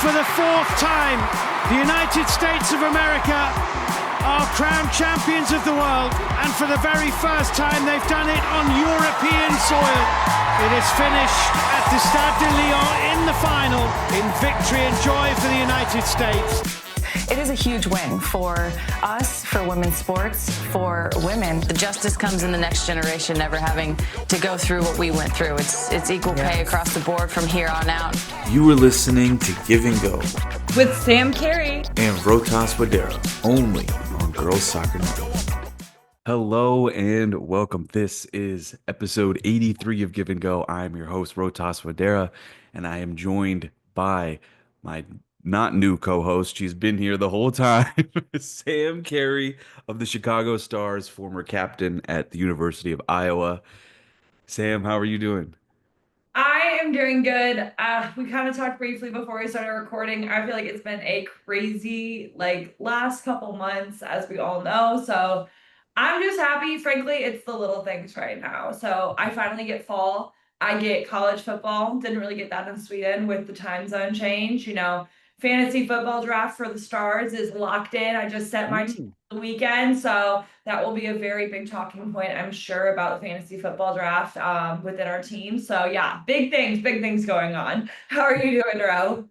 For the fourth time, the United States of America are crowned champions of the world, and for the very first time they've done it on European soil. It is finished at the Stade de Lyon in the final in victory and joy for the United States. It is a huge win for us, for women's sports, for women. The justice comes in the next generation, never having to go through what we went through. It's equal pay across the board from here on out. You were listening to Give and Go with Sam Cary and Rohtas Wadera, only on Girls Soccer Network. Hello and welcome. This is episode 83 of Give and Go. I'm your host, Rohtas Wadera, and I am joined by my not new co-host. She's been here the whole time. Sam Cary of the Chicago Stars, former captain at the University of Iowa. Sam, how are you doing? I am doing good. We kind of talked briefly before we started recording. I feel like it's been a crazy, last couple months, as we all know. So I'm just happy. Frankly, it's the little things right now. So I finally get fall. I get college football. Didn't really get that in Sweden with the time zone change. Fantasy football draft for the Stars is locked in. I just set my team for the weekend, so that will be a very big talking point, I'm sure, about the fantasy football draft within our team. So yeah, big things going on. How are you doing, Ro?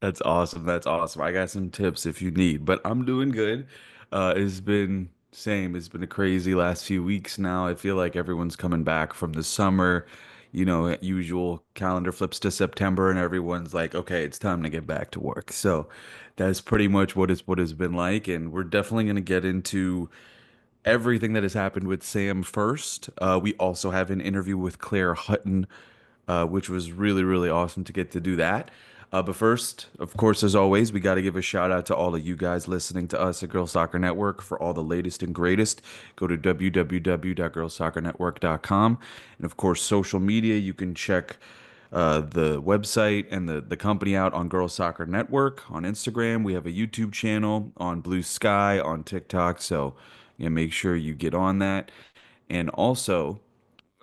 That's awesome. That's awesome. I got some tips if you need, but I'm doing good. It's been It's been a crazy last few weeks now. I feel like everyone's coming back from the summer. Usual calendar flips to September and everyone's like, okay, it's time to get back to work. So that's pretty much what it's been like. And we're definitely going to get into everything that has happened with Sam first. We also have an interview with Claire Hutton, which was really, really awesome to get to do that. But first, of course, as always, we got to give a shout out to all of you guys listening to us at Girls Soccer Network for all the latest and greatest. Go to www.girlsoccernetwork.com. And of course, social media, you can check the website and the company out on Girls Soccer Network on Instagram. We have a YouTube channel on Blue Sky, on TikTok. So make sure you get on that. And also,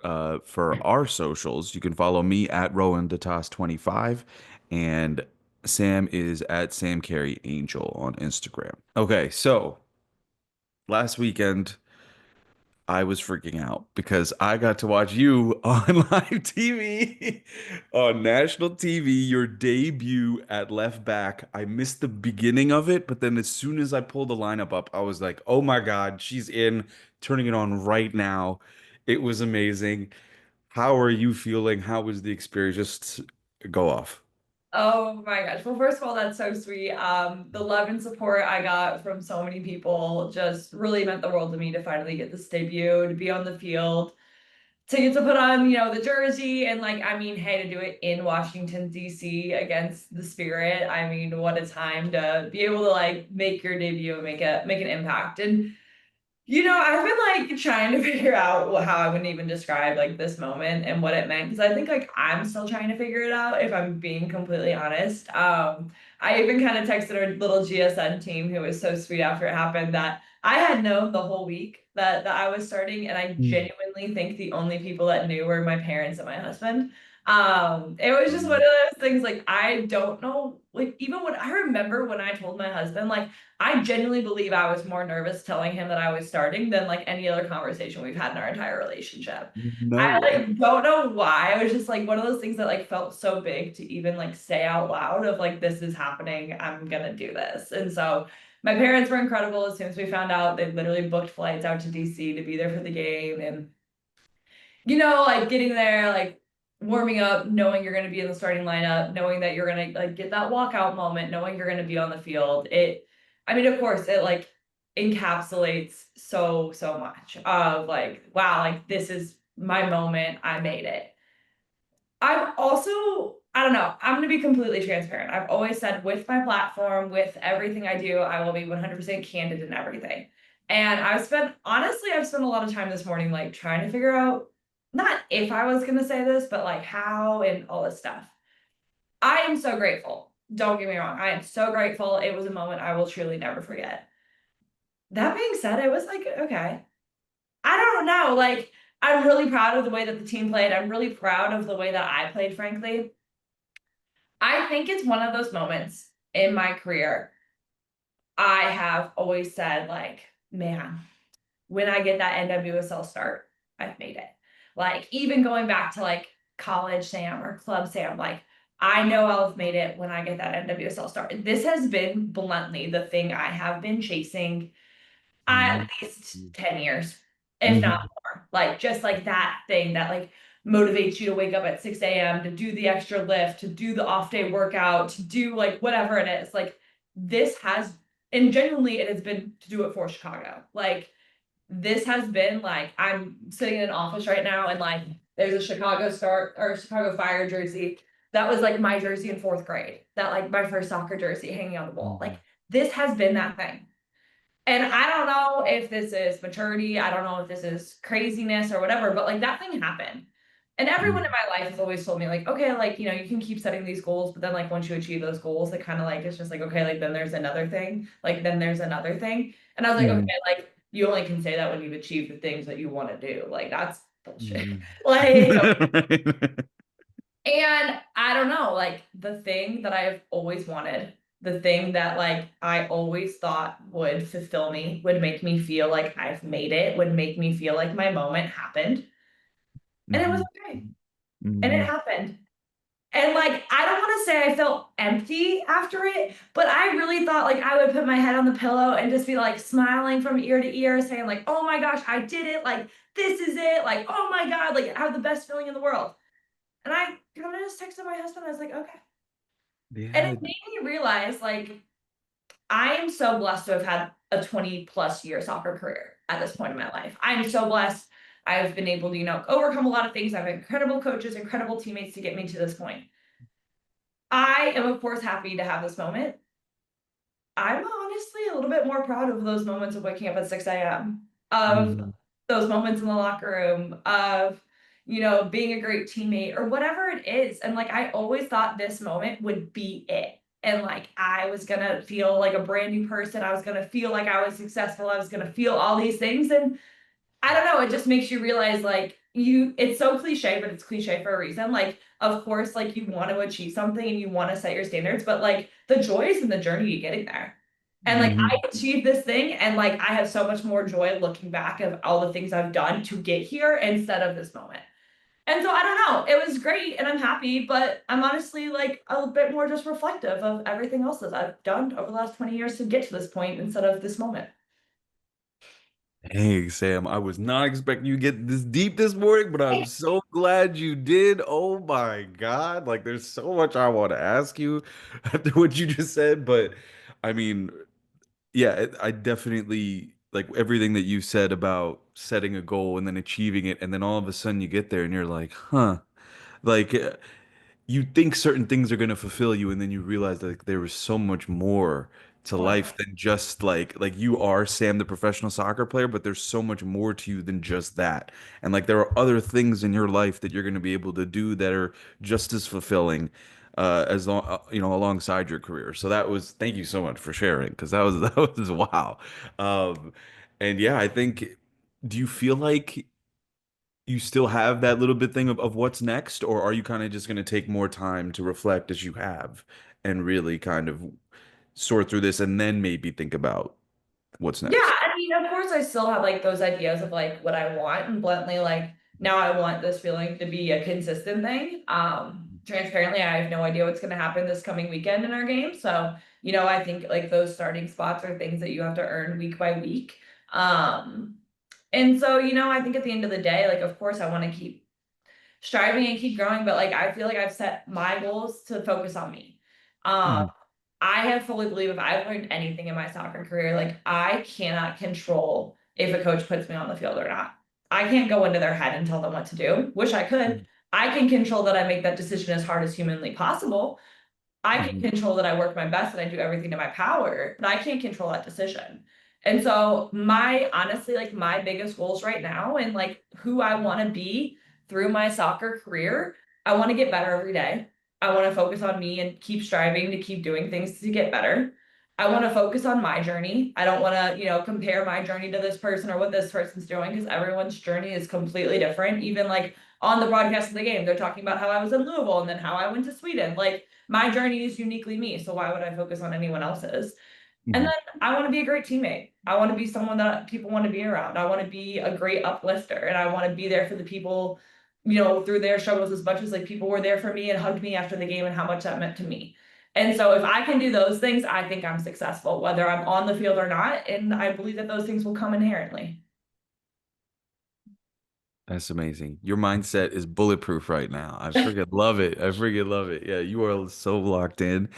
for our socials, you can follow me at RowanDeTos25 and Sam is at Sam Cary Angel on Instagram. Okay, so last weekend I was freaking out because I got to watch you on live TV, on national TV, your debut at left back. I missed the beginning of it, but then as soon as I pulled the lineup up, I was like, oh my God, she's in, turning it on right now. It was amazing. How are you feeling? How was the experience? Just go off. Oh my gosh. Well, first of all, that's so sweet. The love and support I got from so many people just really meant the world to me to finally get this debut, to be on the field, to get to put on, the jersey and hey, to do it in Washington, D.C. against the Spirit. I mean, what a time to be able to make your debut and make an impact. And I've been trying to figure out how I would even describe this moment and what it meant, because I think I'm still trying to figure it out, if I'm being completely honest. I even kind of texted our little GSN team, who was so sweet after it happened, that I had known the whole week that I was starting, and I genuinely think the only people that knew were my parents and my husband. It was just one of those things, I don't know, even when I remember when I told my husband, I genuinely believe I was more nervous telling him that I was starting than any other conversation we've had in our entire relationship. No I way. don't know why. It was just one of those things that felt so big to even say out loud of this is happening, I'm gonna do this. And so my parents were incredible. As soon as we found out, they literally booked flights out to DC to be there for the game. And getting there, warming up, knowing you're going to be in the starting lineup, knowing that you're going to get that walkout moment, knowing you're going to be on the field. Of course, it encapsulates so much of wow, this is my moment. I made it. I've also, I don't know, I'm going to be completely transparent. I've always said, with my platform, with everything I do, I will be 100% candid in everything. And I've spent a lot of time this morning, trying to figure out, not if I was going to say this, but how and all this stuff. I am so grateful. Don't get me wrong. I am so grateful. It was a moment I will truly never forget. That being said, it was okay. I don't know. I'm really proud of the way that the team played. I'm really proud of the way that I played, frankly. I think it's one of those moments in my career. I have always said, like, man, when I get that NWSL start, I've made it. Like, even going back to like college Sam or club Sam, like, I know I'll have made it when I get that NWSL start. This has been bluntly the thing I have been chasing at least 10 years, if Mhm. not more. Like, just like that thing that like motivates you to wake up at 6 a.m., to do the extra lift, to do the off day workout, to do like whatever it is. Like, this has, and genuinely, it has been to do it for Chicago. Like, this has been like, I'm sitting in an office right now and like there's a Chicago Star or Chicago Fire jersey. That was like my jersey in 4th grade. That like my first soccer jersey hanging on the wall. Like, this has been that thing. And I don't know if this is maturity, I don't know if this is craziness or whatever, but like that thing happened. And everyone in my life has always told me, like, okay, like, you know, you can keep setting these goals, but then like once you achieve those goals, it kind of like it's just like, okay, like then there's another thing, like then there's another thing. And I was like, Mhm. okay, like you only can say that when you've achieved the things that you want to do. Like, that's bullshit. Mhm. Like, Right. and I don't know, like the thing that I've always wanted, the thing that like I always thought would fulfill me, would make me feel like I've made it, would make me feel like my moment happened. And it was Mhm. okay. And it Mhm. happened. And like, I don't want to say I felt empty after it, but I really thought like I would put my head on the pillow and just be like smiling from ear to ear, saying, like, oh my gosh, I did it. Like, this is it. Like, oh my God, like I have the best feeling in the world. And I kind of just texted my husband. I was like, okay. And Yeah. it made me realize, like, I am so blessed to have had a 20+ year soccer career at this point in my life. I'm so blessed. I've been able to, you know, overcome a lot of things. I have incredible coaches, incredible teammates to get me to this point. I am, of course, happy to have this moment. I'm honestly a little bit more proud of those moments of waking up at 6 a.m., of Mhm. those moments in the locker room, of, you know, being a great teammate or whatever it is. And like, I always thought this moment would be it. And like, I was gonna feel like a brand new person. I was gonna feel like I was successful. I was gonna feel all these things. And I don't know, it just makes you realize like it's so cliche, but it's cliche for a reason. Like, of course, like you want to achieve something and you want to set your standards, but like the joy is in the journey of getting there. And like I Mhm. achieved this thing and like I have so much more joy looking back of all the things I've done to get here instead of this moment. And so I don't know, it was great and I'm happy, but I'm honestly like a bit more just reflective of everything else that I've done over the last 20 years to get to this point instead of this moment. Hey, Sam, I was not expecting you to get this deep this morning, but I'm so glad you did. Oh my God. Like, there's so much I want to ask you after what you just said. But I mean, yeah, I definitely like everything that you said about setting a goal and then achieving it. And then all of a sudden you get there and you're like, huh. Like, you think certain things are going to fulfill you and then you realize that like, there was so much more to life than just like you are Sam the professional soccer player, but there's so much more to you than just that. And like there are other things in your life that you're going to be able to do that are just as fulfilling as long you know alongside your career. So that was thank you so much for sharing because that was that was wow. um and yeah, I think do you feel like you still have that little bit thing of what's next, or are you kind of just going to take more time to reflect as you have and really kind of sort through this and then maybe think about what's Yeah, next? I mean, of course, I still have like those ideas of like what I want, and bluntly, like now I want this feeling to be a consistent thing. Transparently, I have no idea what's going to happen this coming weekend in our game. So, you know, I think like those starting spots are things that you have to earn week by week. Um, and so, you know, I think at the end of the day, like, of course, I want to keep striving and keep growing, but like I feel like I've set my goals to focus on me. Um, Mhm. I have fully believe if I've learned anything in my soccer career, like I cannot control if a coach puts me on the field or not. I can't go into their head and tell them what to do. Wish I could. I can control that I make that decision as hard as humanly possible. I can Mhm. control that I work my best and I do everything to my power, but I can't control that decision. And so my honestly, like my biggest goals right now and like who I want to be through my soccer career, I want to get better every day. I want to focus on me and keep striving to keep doing things to get better. I want to focus on my journey. I don't want to, compare my journey to this person or what this person's doing, because everyone's journey is completely different. Even like on the broadcast of the game, they're talking about how I was in Louisville and then how I went to Sweden. Like my journey is uniquely me. So why would I focus on anyone else's? And Mhm. then I want to be a great teammate. I want to be someone that people want to be around. I want to be a great uplifter, and I want to be there for the people, through their struggles, as much as like people were there for me and hugged me after the game and how much that meant to me. And so if I can do those things, I think I'm successful, whether I'm on the field or not. And I believe that those things will come inherently. That's amazing. Your mindset is bulletproof right now. I freaking love it. I freaking love it. Yeah, you are so locked in.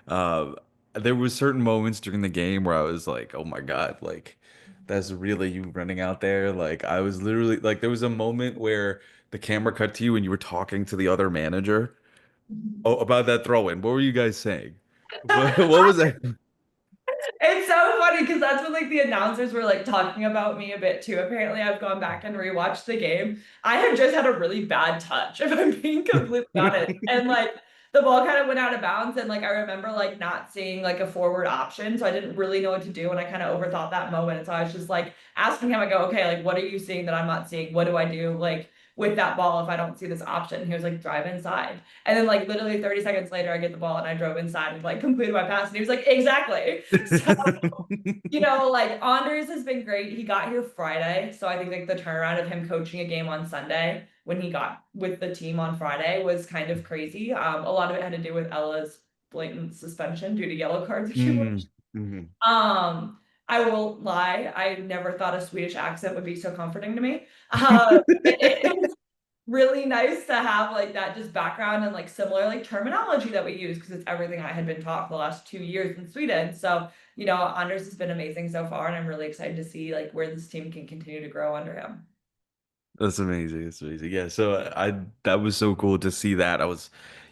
Uh, there was certain moments during the game where I was like, "Oh my God, like that's really you running out there." Like I was literally like, there was a moment where the camera cut to you and you were talking to the other manager. Oh, about that throw-in. What were you guys saying? What was that? It's so funny because that's when like the announcers were like talking about me a bit too. Apparently, I've gone back and rewatched the game. I had just had a really bad touch, if I'm being completely honest. And like the ball kind of went out of bounds, and like I remember like not seeing like a forward option. So I didn't really know what to do, and I kind of overthought that moment. And so I was just like asking him, I go, okay, like what are you seeing that I'm not seeing? What do I do like with that ball if I don't see this option? And he was like, drive inside. And then like literally 30 seconds later, I get the ball and I drove inside and like completed my pass. And he was like, exactly. So, like Anders has been great. He got here Friday. So I think like the turnaround of him coaching a game on Sunday when he got with the team on Friday was kind of crazy. A lot of it had to do with Ella's blatant suspension due to yellow cards, if you Mhm, will. mhm. I won't lie. I never thought a Swedish accent would be so comforting to me. It really nice to have like that just background and like similar like terminology that we use, because it's everything I had been taught for the last 2 years in Sweden. So, Anders has been amazing so far, and I'm really excited to see like where this team can continue to grow under him. That's amazing. That's amazing. Yeah. So that was so cool to see that.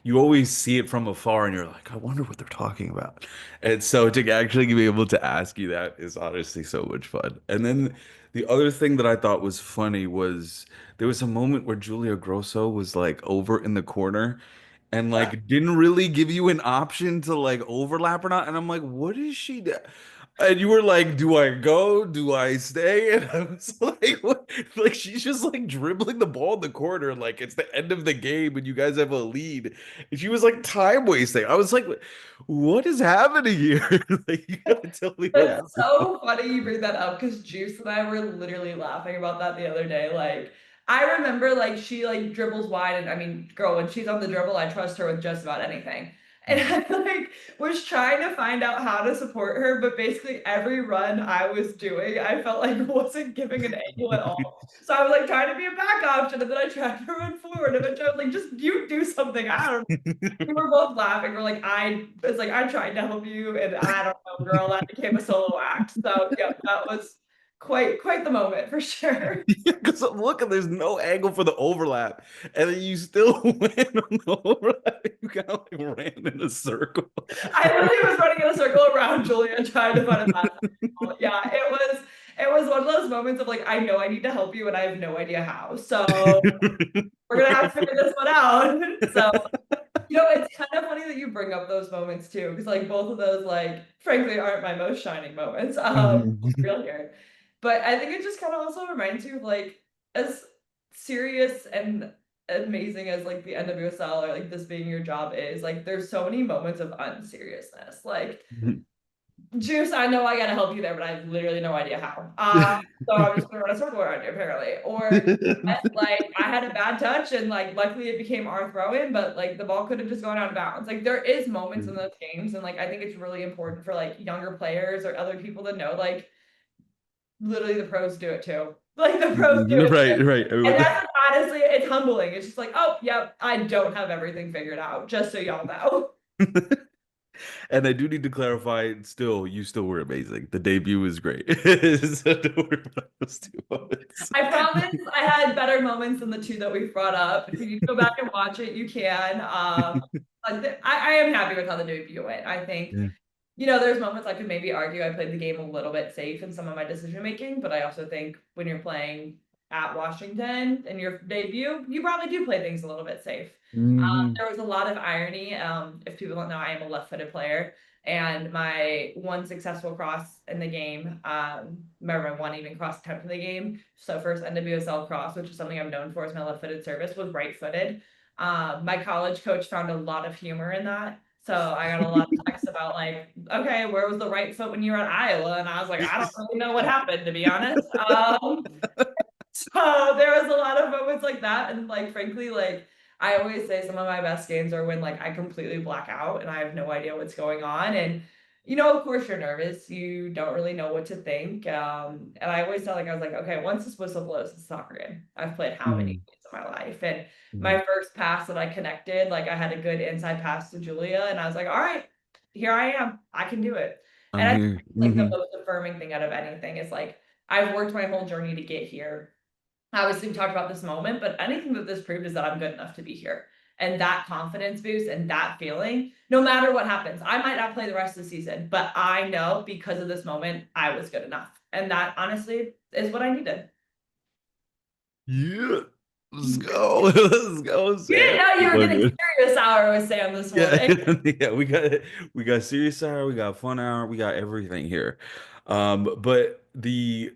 You always see it from afar and you're like, I wonder what they're talking about. And so to actually be able to ask you that is honestly so much fun. And then the other thing that I thought was funny was there was a moment where Julia Grosso was like over in the corner and like didn't really give you an option to like overlap or not. And I'm like, what is she do? And you were like, do I go? Do I stay? And I was like, what? Like she's just like dribbling the ball in the corner, like it's the end of the game and you guys have a lead. And she was like time wasting. I was like, what is happening here? Like you gotta tell me what's That's so funny you bring that up, because Juice and I were literally laughing about that the other day. Like, I remember like she like dribbles wide, and I mean, girl, when she's on the dribble, I trust her with just about anything. And I like was trying to find out how to support her, but basically every run I was doing, I felt like wasn't giving an angle at all. So I was like trying to be a back option, and then I tried to run forward, and eventually I was like, just you do something. I don't We were both laughing. We're like, I it's like I tried to help you, and I don't know, girl, that became a solo act. So yeah, that was quite the moment for sure. because I'm looking, there's no angle for the overlap, and then you still went on the overlap. You kind of like ran in a circle. I literally was running in a circle around Julia trying to find a path. Yeah, it was one of those moments of like, I know I need to help you and I have no idea how. So we're gonna have to figure this one out. So it's kind of funny that you bring up those moments too, because like both of those, like, frankly, aren't my most shining moments. Mhm. Real here. But I think it just kind of also reminds you of like, as serious and amazing as like the NWSL or like this being your job is, like there's so many moments of unseriousness. Like, Juice, I know I gotta help you there, but I have literally no idea how. So I'm just gonna run a circle around you, apparently. Or like I had a bad touch and like luckily it became our throw in, but like the ball could have just gone out of bounds. Like there is moments in those games, and like I think it's really important for like younger players or other people to know, like literally the pros do it too. Like the pros do it too. Right, right. And that's honestly, it's humbling. It's just like, oh, yep, I don't have everything figured out, just so y'all know. And I do need to clarify, still, you still were amazing. The debut was great. So don't worry about those two moments. I promise I had better moments than the two that we've brought up. If you need to go back and watch it, you can. I am happy with how the debut went. I think, Yeah. there's moments I could maybe argue I played the game a little bit safe in some of my decision making, but I also think when you're playing at Washington in your debut, you probably do play things a little bit safe. Mhm. There was a lot of irony. If people don't know, I am a left-footed player, and my one successful cross in the game, remember my one even cross attempt in the game, so first NWSL cross, which is something I'm known for as my left-footed service, was right-footed. My college coach found a lot of humor in that. So I got a lot of texts about like, okay, where was the right foot when you were at Iowa? And I was like, I don't really know what happened, to be honest. So there was a lot of moments like that. And like, frankly, like I always say some of my best games are when like I completely black out and I have no idea what's going on. And of course you're nervous. You don't really know what to think. And I always tell like I was like, okay, once this whistle blows, it's a soccer game. I've played how many Mhm. games in my life? And Mhm. my first pass that I connected, like I had a good inside pass to Julia, and I was like, all right, here I am. I can do it. And I'm I think here. like the Mhm. most affirming thing out of anything is like I've worked my whole journey to get here. Obviously, we talked about this moment, but anything that this proved is that I'm good enough to be here. And that confidence boost and that feeling, no matter what happens, I might not play the rest of the season, but I know because of this moment, I was good enough. And that honestly is what I needed. Yeah. Let's go. Let's go, You didn't Sam. know you were Look getting good. serious hour with Sam this Yeah, morning. yeah, we got serious hour, we got fun hour, we got everything here. But the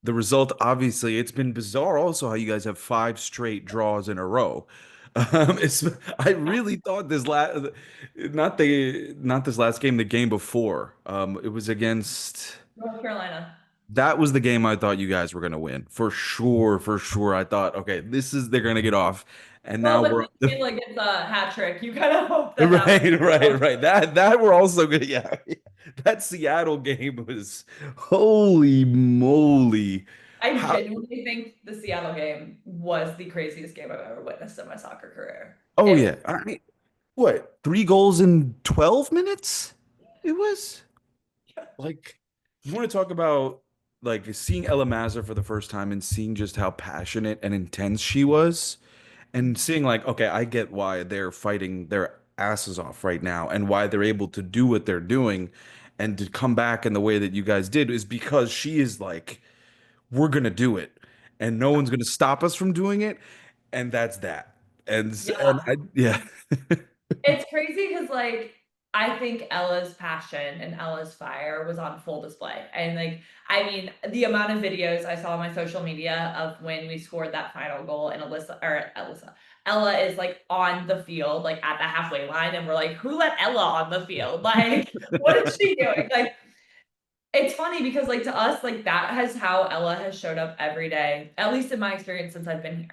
result, obviously, it's been bizarre also how you guys have 5 straight draws in a row. It's I really thought this last not this last game, the game before. It was against North Carolina. that was the game I thought you guys were gonna win. For sure, for sure. I thought, okay, this is they're gonna get off. And Well, now when we're Michaela gets a hat trick, you kind of hope that that right, right, was. right. That we're also good. Yeah. That Seattle game was holy moly. I How genuinely think the Seattle game was the craziest game I've ever witnessed in my soccer career. oh It yeah. I mean, what? 3 goals in 12 minutes? It was like you want to talk about like seeing Ella Mazza for the first time and seeing just how passionate and intense she was. And seeing like, okay, I get why they're fighting their asses off right now and why they're able to do what they're doing and to come back in the way that you guys did is because she is like, we're gonna do it and no one's gonna stop us from doing it, and that's that. And yeah. I yeah. It's crazy because like I think Ella's passion and Ella's fire was on full display. And like I mean, the amount of videos I saw on my social media of when we scored that final goal and Ella is like on the field, like at the halfway line, and we're like, who let Ella on the field? Like, what is she doing? Like it's funny because, like, to us, like, that has how Ella has showed up every day, at least in my experience since I've been here.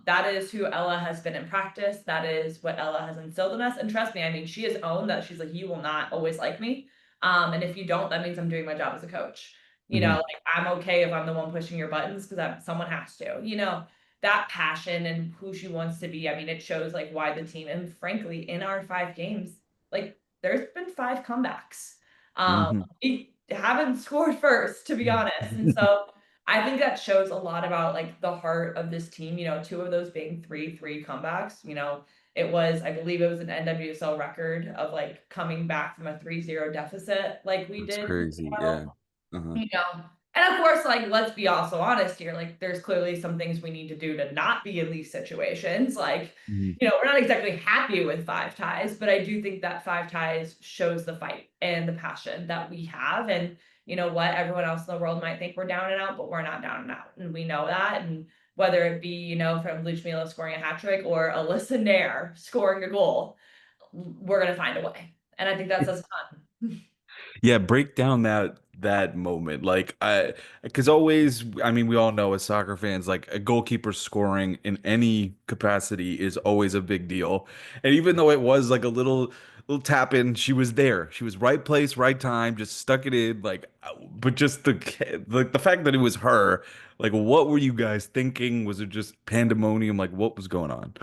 That is who Ella has been in practice. That is what Ella has instilled in us. And trust me, I mean, she has owned that she's like, you will not always like me. And if you don't, that means I'm doing my job as a coach. Mhm. Like I'm okay if I'm the one pushing your buttons because someone has to. That passion and who she wants to be. I mean, it shows like why the team, and frankly, in our 5 games, like there's been 5 comebacks. Mhm. We haven't scored first, to be honest. And so I think that shows a lot about like the heart of this team, 2 of those being 3-3 comebacks. It was, I believe it was an NWSL record of like coming back from a 3-0 deficit like we That's did in crazy. Yeah. Seattle. Uh-huh. You know, and of course, like, let's be also honest here. Like, there's clearly some things we need to do to not be in these situations. Like, Mhm. we're not exactly happy with 5 ties, but I do think that 5 ties shows the fight and the passion that we have. And you know what? Everyone else in the world might think we're down and out, but we're not down and out. And we know that. And whether it be, from Luchmila scoring a hat trick or Alyssa Nair scoring a goal, we're going to find a way. And I think that says a ton. Yeah, break down that moment. Like because always, I mean, we all know as soccer fans, like a goalkeeper scoring in any capacity is always a big deal. And even though it was like a little tap in, she was there. She was right place, right time, just stuck it in. Like, but just the fact that it was her. Like, what were you guys thinking? Was it just pandemonium? Like, what was going on?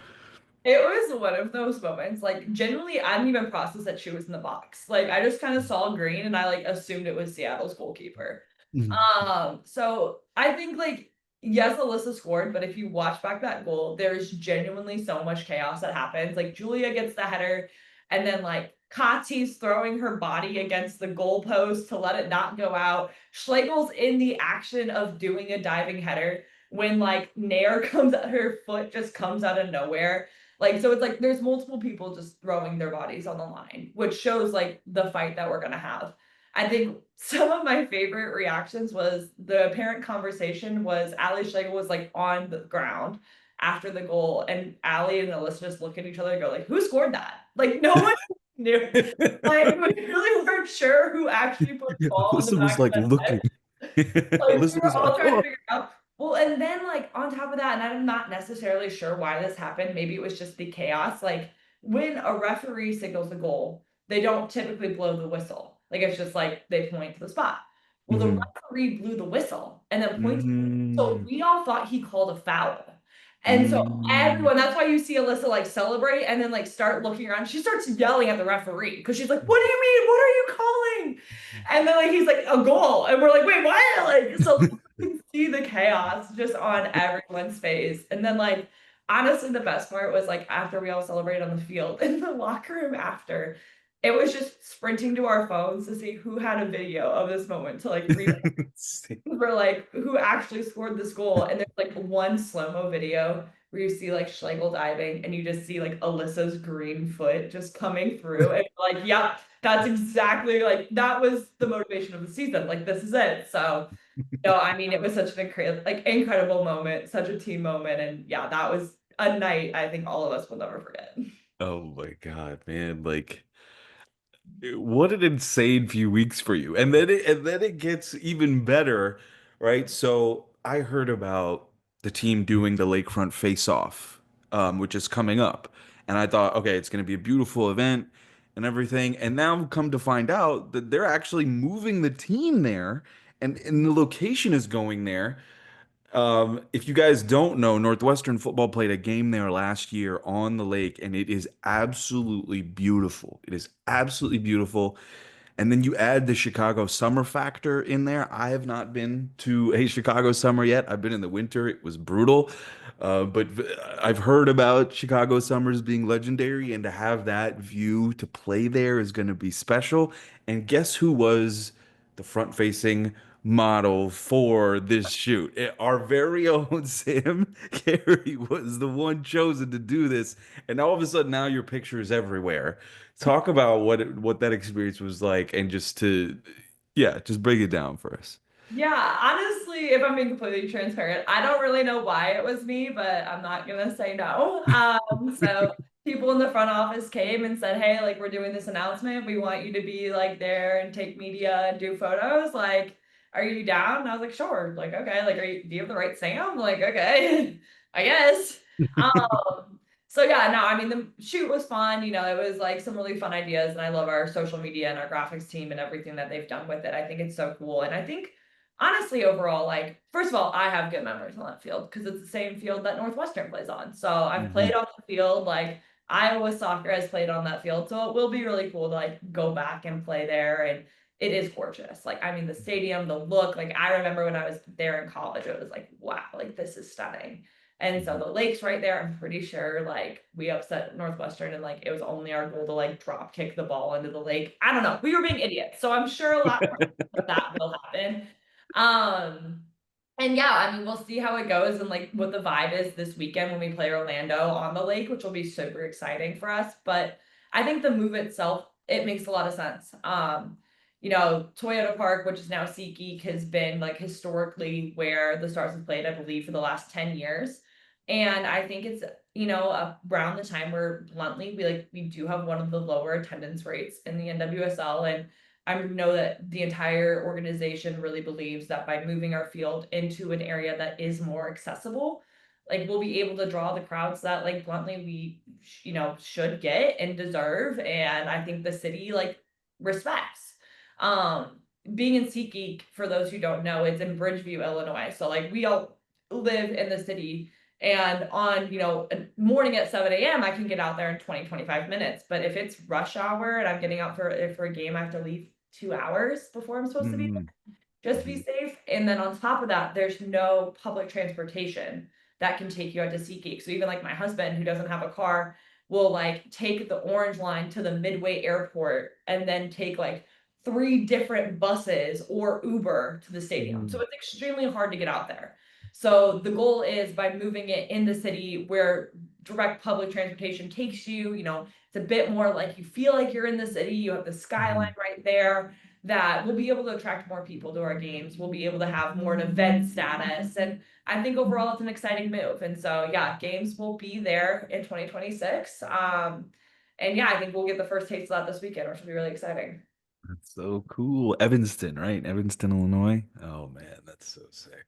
It was one of those moments. Like, genuinely, I didn't even process that she was in the box. Like, I just kind of saw green and I like assumed it was Seattle's goalkeeper. Mhm. So I think like yes, Alyssa scored, but if you watch back that goal, there's genuinely so much chaos that happens. Like Julia gets the header, and then like Kati's throwing her body against the goalpost to let it not go out. Schlegel's in the action of doing a diving header. when like Nair comes out, her foot just comes out of nowhere. Like, so it's like there's multiple people just throwing their bodies on the line, which shows like the fight that we're gonna have. I think some of my favorite reactions was the apparent conversation was Ali Schlegel was like on the ground after the goal, and Ali and Alyssa just look at each other and go like, "Who scored that?" Like no one knew. Like we really weren't sure who actually put the ball in the Alyssa was back of like the looking. net. Like we Alyssa were was all like, trying to oh. figure out. Well, and then like on top of that, and I'm not necessarily sure why this happened. Maybe it was just the chaos. Like when a referee signals a goal, they don't typically blow the whistle. Like it's just like they point to the spot. Well, the Mhm. referee blew the whistle and then pointed. So Mm, we all thought he called a foul. And so mm. everyone, that's why you see Alyssa like celebrate and then like start looking around. She starts yelling at the referee because she's like, "What do you mean? What are you calling?" And then like he's like, "A goal." And we're like, "Wait, what?" Like, so you can see the chaos just on everyone's face. And then like honestly, the best part was like after we all celebrated on the field in the locker room after, it was just sprinting to our phones to see who had a video of this moment to like for like who actually scored this goal. And there's like one slow-mo video where you see like Schlegel diving and you just see like Alyssa's green foot just coming through. And you're like, yep, that's exactly like that was the motivation of the season. Like this is it. So no, I mean it was such an incredible moment, such a team moment. And yeah, that was a night I think all of us will never forget. Oh my God, man. Like, what an insane few weeks for you. And then it gets even better, right? So I heard about the team doing the lakefront face-off, which is coming up. And I thought, okay, it's going to be a beautiful event and everything. And now come to find out that they're actually moving the team there and the location is going there. If you guys don't know, Northwestern football played a game there last year on the lake, and it is absolutely beautiful. It is absolutely beautiful. And then you add the Chicago summer factor in there. I have not been to a Chicago summer yet. I've been in the winter. It was brutal. But I've heard about Chicago summers being legendary, and to have that view to play there is going to be special. And guess who was the front-facing model for this shoot? Our very own Sam Carey was the one chosen to do this. And all of a sudden now your picture is everywhere. Talk about what that experience was like, and just to, yeah, just break it down for us. Yeah, honestly, if I'm being completely transparent, I don't really know why it was me, but I'm not gonna say no. So people in the front office came and said, "Hey, like we're doing this announcement. We want you to be like there and take media and do photos. Like, are you down?" And I was like, "Sure." Like, okay. Like, do you have the right Sam? Like, okay, I guess. So yeah, no, I mean the shoot was fun. You know, it was like some really fun ideas, and I love our social media and our graphics team and everything that they've done with it. I think it's so cool, and I think honestly, overall, like, first of all, I have good memories on that field because it's the same field that Northwestern plays on. So I've Mhm. played on the field, like Iowa soccer has played on that field. So it will be really cool to like go back and play there. And it is gorgeous. Like, I mean, the stadium, the look, like I remember when I was there in college, it was like, wow, like this is stunning. And so the lake's right there. I'm pretty sure like we upset Northwestern and like it was only our goal to like drop kick the ball into the lake. I don't know. We were being idiots. So I'm sure a lot more of that will happen. Um, and yeah, I mean, we'll see how it goes and like what the vibe is this weekend when we play Orlando on the lake, which will be super exciting for us. But I think the move itself, it makes a lot of sense. You know, Toyota Park, which is now SeatGeek, has been like historically where the Stars have played, I believe, for the last 10 years. And I think it's, you know, around the time where bluntly we do have one of the lower attendance rates in the NWSL. And I know that the entire organization really believes that by moving our field into an area that is more accessible, like we'll be able to draw the crowds that like bluntly we you know should get and deserve, and I think the city like respects. Being in SeatGeek, for those who don't know, it's in Bridgeview, Illinois. So like we all live in the city, and on, you know, a morning at 7 a.m., I can get out there in 20-25 minutes. But if it's rush hour and I'm getting out for a game, I have to leave 2 hours before I'm supposed to be Mhm. there just to be Mhm. safe. And then on top of that, there's no public transportation that can take you out to SeatGeek. So even like my husband, who doesn't have a car, will like take the Orange Line to the Midway Airport and then take like 3 different buses or Uber to the stadium. So Mhm. it's extremely hard to get out there. So the goal is by moving it in the city where direct public transportation takes you, it's a bit more like you feel like you're in the city, you have the skyline right there, that we'll be able to attract more people to our games. We'll be able to have more an event status. And I think overall it's an exciting move. And so, yeah, games will be there in 2026. And yeah, I think we'll get the first taste of that this weekend, which will be really exciting. That's so cool. Evanston, right? Evanston, Illinois. Oh man, that's so sick.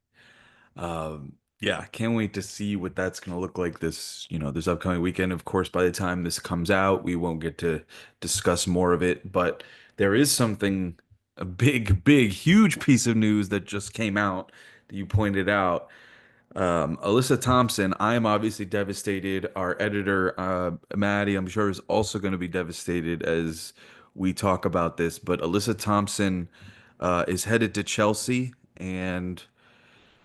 Yeah, can't wait to see what that's going to look like this upcoming weekend. Of course, by the time this comes out, we won't get to discuss more of it, but there is something, a big, huge piece of news that just came out that you pointed out. Alyssa Thompson, I am obviously devastated. Our editor, Maddie, I'm sure is also going to be devastated as we talk about this, but Alyssa Thompson, is headed to Chelsea and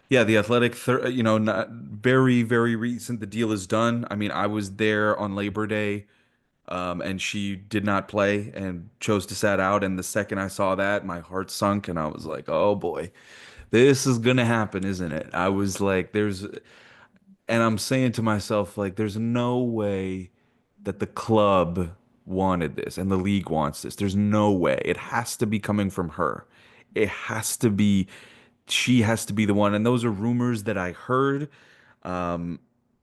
yeah, the Athletic, not very recent. The deal is done. I mean, I was there on Labor Day, and she did not play and chose to sat out. And the second I saw that, my heart sunk, and I was like, "Oh boy, this is gonna happen, isn't it?" I was like, and I'm saying to myself, like, "There's no way that the club wanted this and the league wants this. There's no way. It has to be coming from her. It has to be." She has to be the one. And those are rumors that I heard. Um,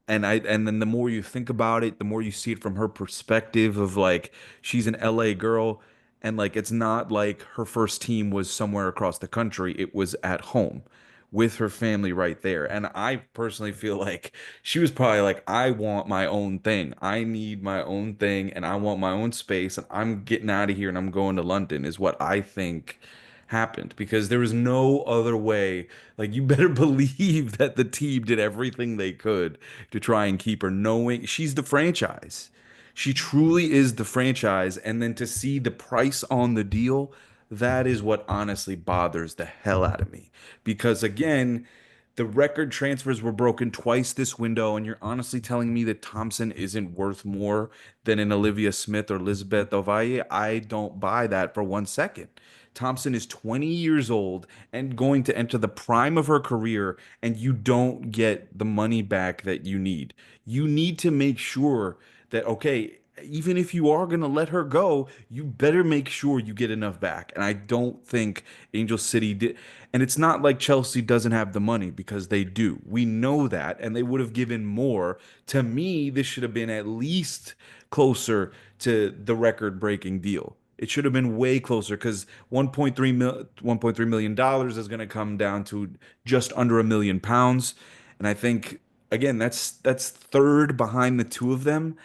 and then the more you think about it, the more you see it from her perspective of like she's an LA girl and like it's not like her first team was somewhere across the country. It was at home with her family right there. And I personally feel like she was probably like, I want my own thing. I need my own thing and I want my own space and I'm getting out of here and I'm going to London is what I think happened because there was no other way. Like you better believe that the team did everything they could to try and keep her, knowing she's the franchise. She truly is the franchise. And then to see the price on the deal, that is what honestly bothers the hell out of me. Because again, the record transfers were broken twice this window, and you're honestly telling me that Thompson isn't worth more than an Olivia Smith or Elizabeth Ovalle? I don't buy that for 1 second. Thompson is 20 years old and going to enter the prime of her career, and you don't get the money back that you need. You need to make sure that, okay, even if you are going to let her go, you better make sure you get enough back. And I don't think Angel City did. And it's not like Chelsea doesn't have the money because they do. We know that. And they would have given more. To me, this should have been at least closer to the record breaking deal. It should have been way closer because 1.3 million dollars is going to come down to just under £1 million. And I think again, that's third behind the two of them.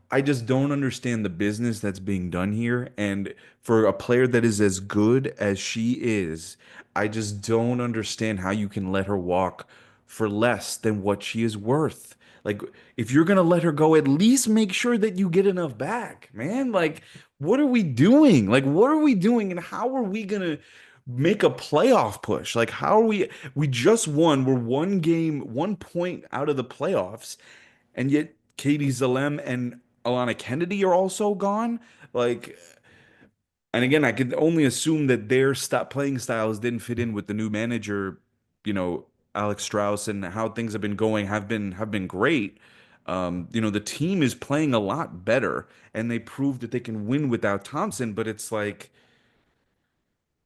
I just don't understand the business that's being done here. And for a player that is as good as she is, I just don't understand how you can let her walk for less than what she is worth. Like, if you're gonna let her go, at least make sure that you get enough back, man. Like, what are we doing? Like, what are we doing? And how are we gonna make a playoff push? Like, how are we just won. We're 1 game, 1 point out of the playoffs and yet Katie Zalem and Alana Kennedy are also gone. Like, and again, I can only assume that their stop playing styles didn't fit in with the new manager, you know, Alex Strauss, and how things have been going have been great. The team is playing a lot better, and they proved that they can win without Thompson. But it's like,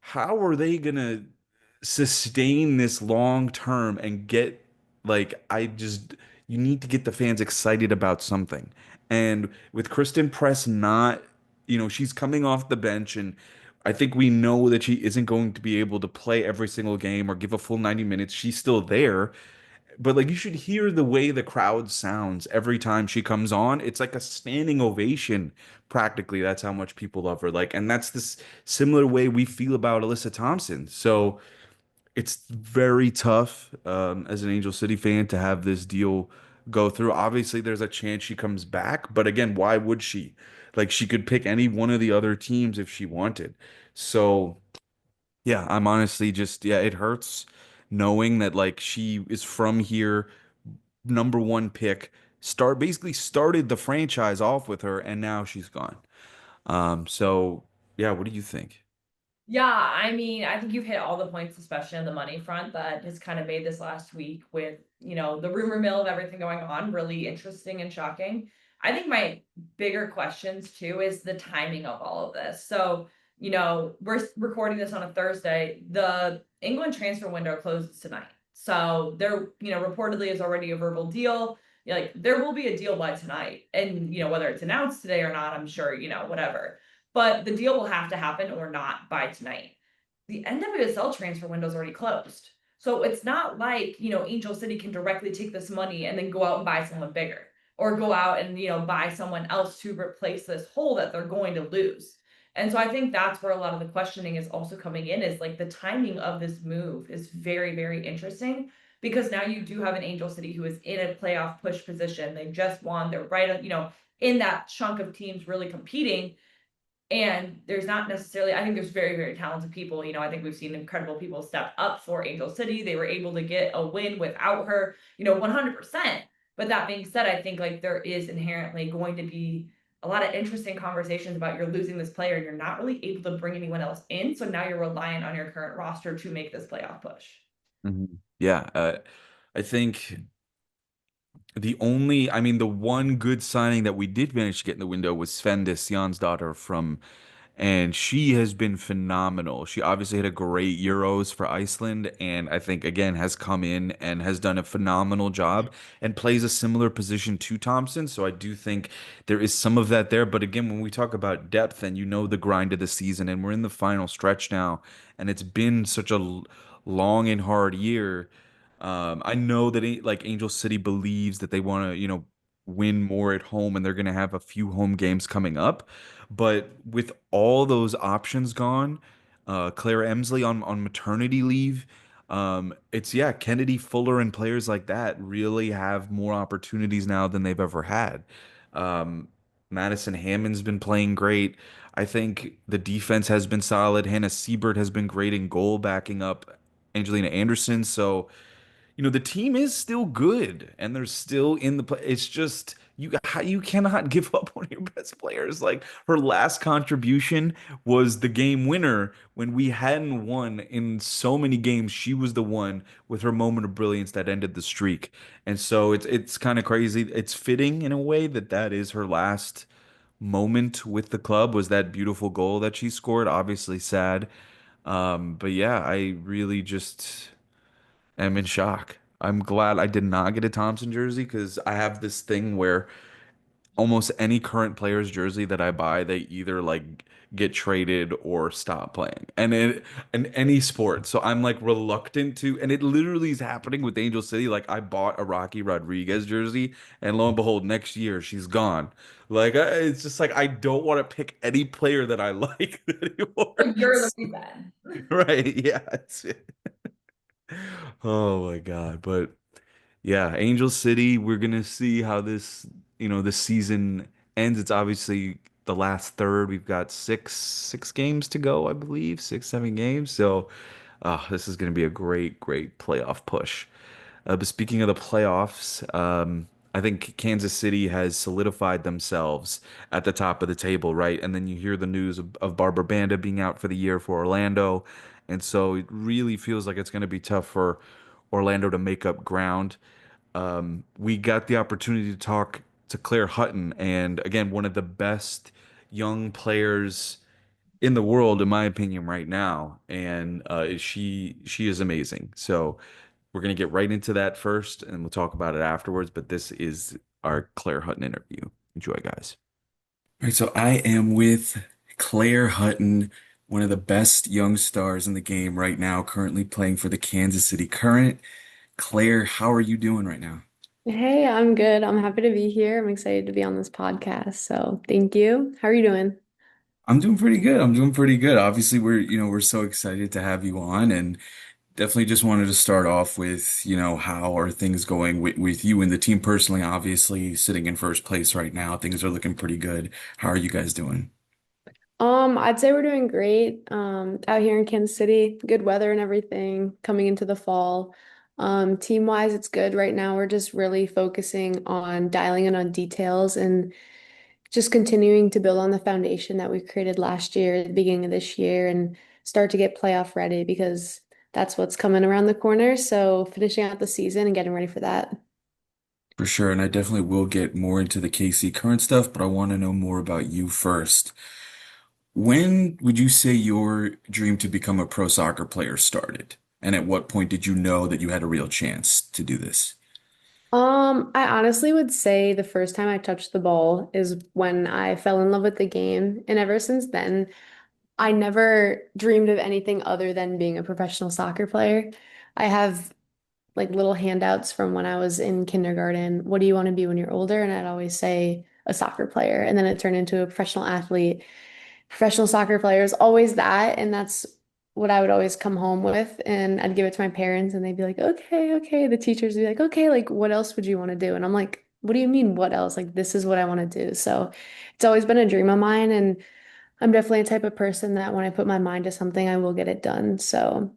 how are they gonna sustain this long term and get like I just you need to get the fans excited about something. And with Kristen Press not, she's coming off the bench and I think we know that she isn't going to be able to play every single game or give a full 90 minutes. She's still there, but like you should hear the way the crowd sounds every time she comes on. It's like a standing ovation practically. That's how much people love her. Like, and that's this similar way we feel about Alyssa Thompson. So it's very tough as an Angel City fan to have this deal go through. Obviously, there's a chance she comes back, but again, why would she? Like, she could pick any one of the other teams if she wanted. So, yeah, I'm honestly just, yeah, it hurts knowing that like she is from here, number one pick, basically started the franchise off with her, and now she's gone. So, yeah, what do you think? Yeah, I mean, I think you've hit all the points, especially on the money front, that has kind of made this last week with, the rumor mill of everything going on really interesting and shocking. I think my bigger questions too is the timing of all of this. So, we're recording this on a Thursday. The England transfer window closes tonight. So there, reportedly is already a verbal deal. Like there will be a deal by tonight. And, whether it's announced today or not, I'm sure, whatever, but the deal will have to happen or not by tonight. The NWSL transfer window is already closed. So it's not like, Angel City can directly take this money and then go out and buy someone bigger or go out and, buy someone else to replace this hole that they're going to lose. And so I think that's where a lot of the questioning is also coming in, is like the timing of this move is very, very interesting because now you do have an Angel City who is in a playoff push position. They just won. They're right, in that chunk of teams really competing, and there's not necessarily, I think there's very, very talented people. I think we've seen incredible people step up for Angel City. They were able to get a win without her, 100%. But that being said, I think like there is inherently going to be a lot of interesting conversations about you're losing this player and you're not really able to bring anyone else in. So now you're reliant on your current roster to make this playoff push. Yeah, I think the one good signing that we did manage to get in the window was Svendis Jansdottir and she has been phenomenal. She obviously had a great Euros for Iceland, and I think again has come in and has done a phenomenal job and plays a similar position to Thompson. So I do think there is some of that there. But again, when we talk about depth and the grind of the season, and we're in the final stretch now, and it's been such a long and hard year. I know that like Angel City believes that they want to, win more at home, and they're going to have a few home games coming up. But with all those options gone, Claire Emsley on maternity leave, it's yeah, Kennedy Fuller and players like that really have more opportunities now than they've ever had. Um, Madison Hammond's been playing great. I think the defense has been solid. Hannah Siebert has been great in goal, backing up Angelina Anderson. So the team is still good and they're still in the play. It's just you cannot give up one of your best players. Like her last contribution was the game winner when we hadn't won in so many games. She was the one with her moment of brilliance that ended the streak. And so it's kind of crazy. It's fitting in a way that that is her last moment with the club, was that beautiful goal that she scored. Obviously sad. But yeah, I really just am in shock. I'm glad I did not get a Thompson jersey because I have this thing where almost any current player's jersey that I buy, they either like get traded or stop playing. And in any sport. So I'm like reluctant to, and it literally is happening with Angel City. Like I bought a Rocky Rodriguez jersey, and lo and behold, next year she's gone. Like it's just like I don't want to pick any player that I like anymore. Like you're the reason. Right. Yeah. Oh my God. But yeah, Angel City, we're gonna see how this season ends. It's obviously the last third. We've got six games to go, I believe, 6, 7 games. So this is gonna be a great, great playoff push. But speaking of the playoffs, I think Kansas City has solidified themselves at the top of the table, right? And then you hear the news of Barbara Banda being out for the year for Orlando. And so it really feels like it's going to be tough for Orlando to make up ground. We got the opportunity to talk to Claire Hutton, and again, one of the best young players in the world, in my opinion, right now. And she is amazing. So we're gonna get right into that first, and we'll talk about it afterwards. But this is our Claire Hutton interview. Enjoy, guys. All right, so I am with Claire Hutton, one of the best young stars in the game right now, currently playing for the Kansas City Current. Claire, how are you doing right now? Hey, I'm good. I'm happy to be here. I'm excited to be on this podcast. So thank you. How are you doing? I'm doing pretty good. I'm doing pretty good. Obviously, we're so excited to have you on, and definitely just wanted to start off with, how are things going with you and the team personally? Obviously, sitting in first place right now, things are looking pretty good. How are you guys doing? I'd say we're doing great. Out here in Kansas City, good weather and everything coming into the fall. Team wise, it's good right now. We're just really focusing on dialing in on details and just continuing to build on the foundation that we created last year, at the beginning of this year, and start to get playoff ready because that's what's coming around the corner. So finishing out the season and getting ready for that. For sure, and I definitely will get more into the KC current stuff, but I want to know more about you first. When would you say your dream to become a pro soccer player started? And at what point did you know that you had a real chance to do this? I honestly would say the first time I touched the ball is when I fell in love with the game. And ever since then, I never dreamed of anything other than being a professional soccer player. I have like little handouts from when I was in kindergarten. What do you want to be when you're older? And I'd always say a soccer player. And then it turned into a professional athlete. Professional soccer player is always that. And that's what I would always come home with. And I'd give it to my parents and they'd be like, okay, okay. The teachers would be like, okay, like what else would you want to do? And I'm like, what do you mean, what else? Like, this is what I want to do. So it's always been a dream of mine. And I'm definitely a type of person that when I put my mind to something, I will get it done. So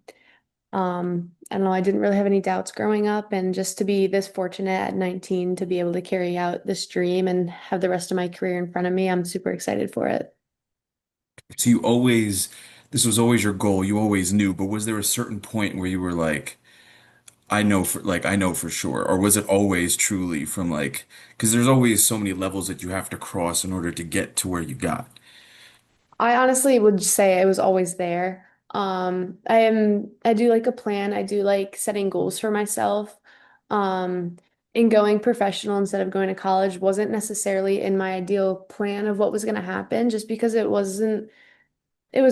I don't know, I didn't really have any doubts growing up, and just to be this fortunate at 19 to be able to carry out this dream and have the rest of my career in front of me, I'm super excited for it. So this was always your goal. You always knew, but was there a certain point where you were like, I know for sure, or was it always truly from like, because there's always so many levels that you have to cross in order to get to where you got. I honestly would say I was always there. I do like a plan. I do like setting goals for myself. Um, and going professional instead of going to college wasn't necessarily in my ideal plan of what was going to happen, just because it was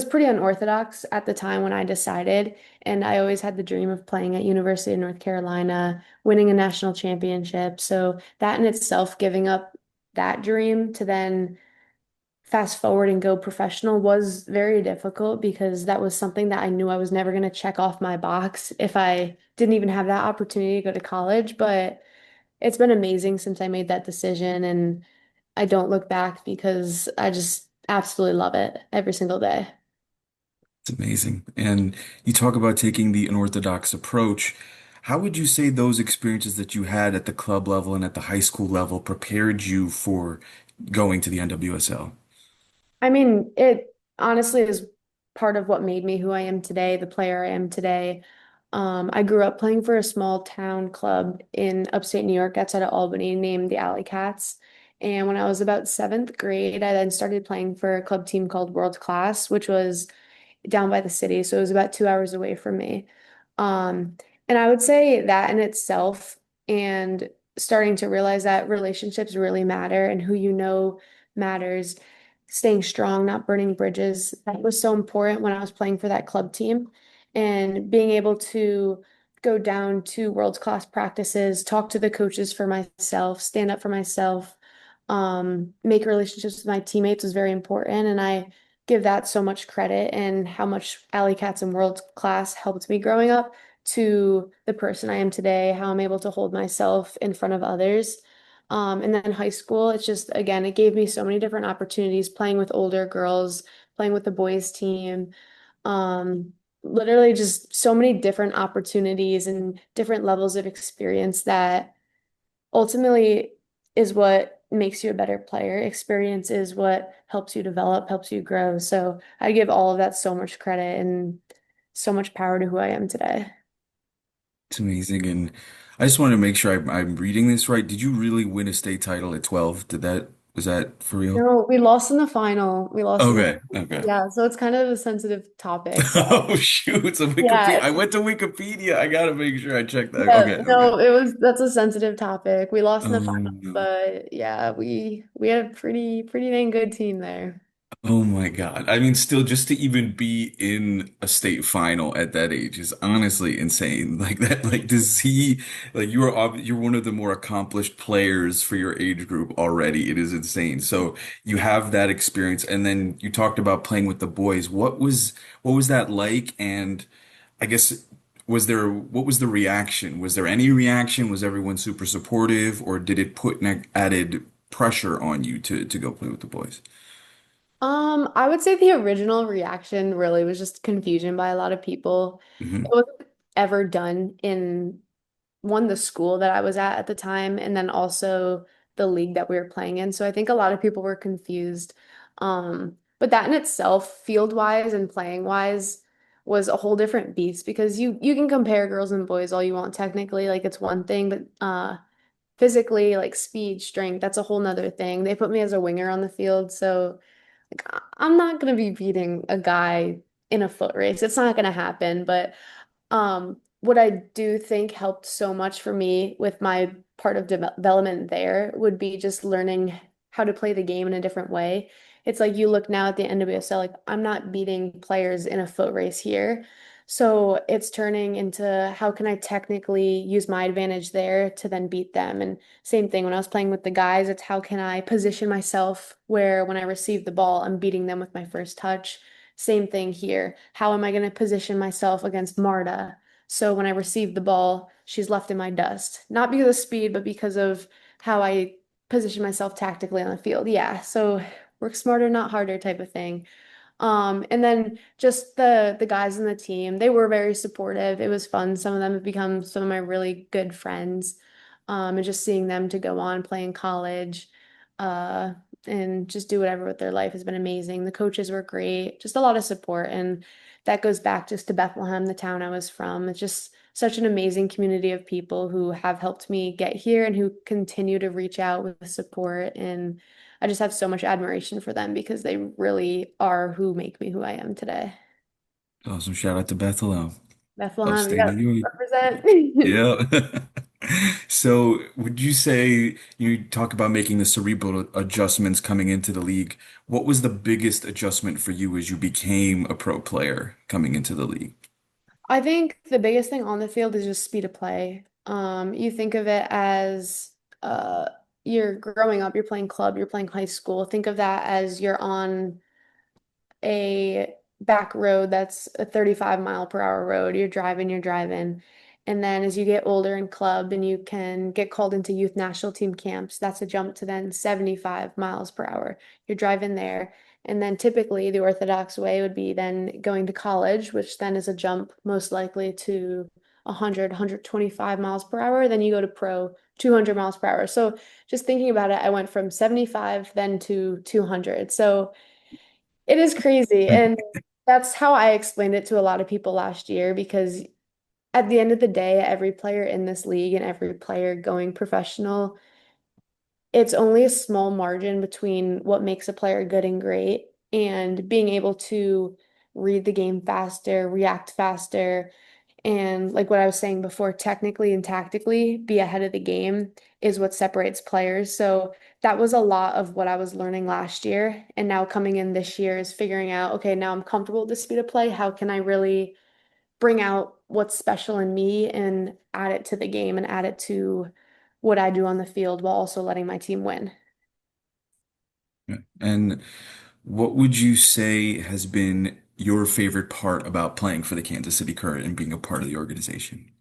pretty unorthodox at the time when I decided. And I always had the dream of playing at University of North Carolina, winning a national championship. So that in itself, giving up that dream to then fast forward and go professional was very difficult because that was something that I knew I was never going to check off my box if I didn't even have that opportunity to go to college. But it's been amazing since I made that decision, and I don't look back because I just absolutely love it every single day. It's amazing. And you talk about taking the unorthodox approach. How would you say those experiences that you had at the club level and at the high school level prepared you for going to the NWSL? I mean, it honestly is part of what made me who I am today, the player I am today. I grew up playing for a small town club in upstate New York outside of Albany named the Alley Cats. And when I was about seventh grade, I then started playing for a club team called World Class, which was down by the city. So it was about 2 hours away from me. Um, and I would say that in itself, and starting to realize that relationships really matter and who you know matters, staying strong, not burning bridges. That was so important when I was playing for that club team. And being able to go down to world class practices, talk to the coaches for myself, stand up for myself, make relationships with my teammates was very important. And I give that so much credit and how much Alley Cats and World Class helped me growing up to the person I am today, how I'm able to hold myself in front of others. And then high school, it's just, again, it gave me so many different opportunities playing with older girls, playing with the boys team, um, literally just so many different opportunities and different levels of experience that ultimately is what makes you a better player. Experience is what helps you develop, helps you grow. So I give all of that so much credit and so much power to who I am today. It's amazing. And I just want to make sure I'm reading this right. Did you really win a state title at 12? Was that for real? No, we lost in the final. We lost in the Okay, okay. Yeah, so it's kind of a sensitive topic, but Oh shoot, so Wikipedia. yeah, I went to Wikipedia. I gotta make sure I check that. yeah, Okay, okay. no, that's a sensitive topic. We lost in the final, No. but yeah, we had a pretty dang good team there. Oh my God. I mean, still, just to even be in a state final at that age is honestly insane. Like that, like to see, like you're one of the more accomplished players for your age group already. It is insane. So you have that experience, and then you talked about playing with the boys. What was that like? And I guess what was the reaction? Was there any reaction? Was everyone super supportive, or did it put an added pressure on you to go play with the boys? I would say the original reaction really was just confusion by a lot of people. It Mhm. wasn't ever done in the school that I was at the time, and then also the league that we were playing in. So I think a lot of people were confused. But that in itself, field wise and playing wise, was a whole different beast because you can compare girls and boys all you want technically, like it's one thing, but physically, like speed, strength, that's a whole nother thing. They put me as a winger on the field, so like I'm not gonna be beating a guy in a foot race. It's not gonna happen. But what I do think helped so much for me with my part of development there would be just learning how to play the game in a different way. It's like you look now at the NWSL, like I'm not beating players in a foot race here. So it's turning into how can I technically use my advantage there to then beat them? And same thing when I was playing with the guys, it's how can I position myself where when I receive the ball, I'm beating them with my first touch. Same thing here. How am I going to position myself against Marta? So when I receive the ball, she's left in my dust. Not because of speed, but because of how I position myself tactically on the field. Yeah. So work smarter, not harder type of thing. And then just the guys in the team, they were very supportive. It was fun. Some of them have become some of my really good friends. And just seeing them to go on play in college, uh, and just do whatever with their life has been amazing. The coaches were great, just a lot of support. And that goes back just to Bethlehem, the town I was from. It's just such an amazing community of people who have helped me get here and who continue to reach out with support. And I just have so much admiration for them because they really are who make me who I am today. Awesome. Shout out to Bethlehem, Bethlehem, you upstate New got York. represent. Yeah. So, would you say you talk about making the cerebral adjustments coming into the league? What was the biggest adjustment for you as you became a pro player coming into the league? I think the biggest thing on the field is just speed of play. You think of it as uh, you're growing up, you're playing club, you're playing high school. Think of that as you're on a back road that's a 35-mile-per-hour road. You're driving. And then as you get older in club and you can get called into youth national team camps, that's a jump to then 75 miles per hour. You're driving there. And then typically the orthodox way would be then going to college, which then is a jump most likely to 100, 125 miles per hour. Then you go to pro 200 miles per hour. So just thinking about it, I went from 75 then to 200. So it is crazy. And that's how I explained it to a lot of people last year because at the end of the day, every player in this league and every player going professional, it's only a small margin between what makes a player good and great and being able to read the game faster, react faster, and like what I was saying before, technically and tactically be ahead of the game is what separates players. So that was a lot of what I was learning last year. And now coming in this year is figuring out, okay, now I'm comfortable with the speed of play. How can I really bring out what's special in me and add it to the game and add it to what I do on the field while also letting my team win? Yeah. And what would you say has been your favorite part about playing for the Kansas City Current and being a part of the organization?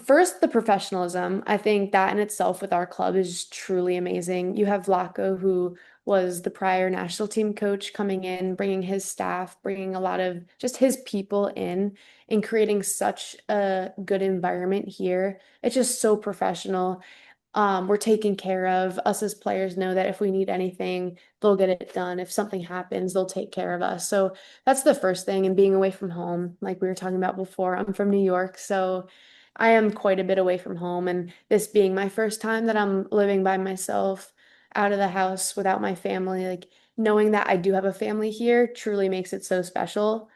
First, the professionalism. I think that in itself with our club is truly amazing. You have Vlaco, who was the prior national team coach, coming in, bringing his staff, bringing a lot of just his people in, and creating such a good environment here. It's just so professional. We're taken care of. Us as players know that if we need anything, they'll get it done. If something happens, they'll take care of us. So that's the first thing. And being away from home, like we were talking about before, I'm from New York, so I am quite a bit away from home. And this being my first time that I'm living by myself out of the house without my family, like knowing that I do have a family here truly makes it so special.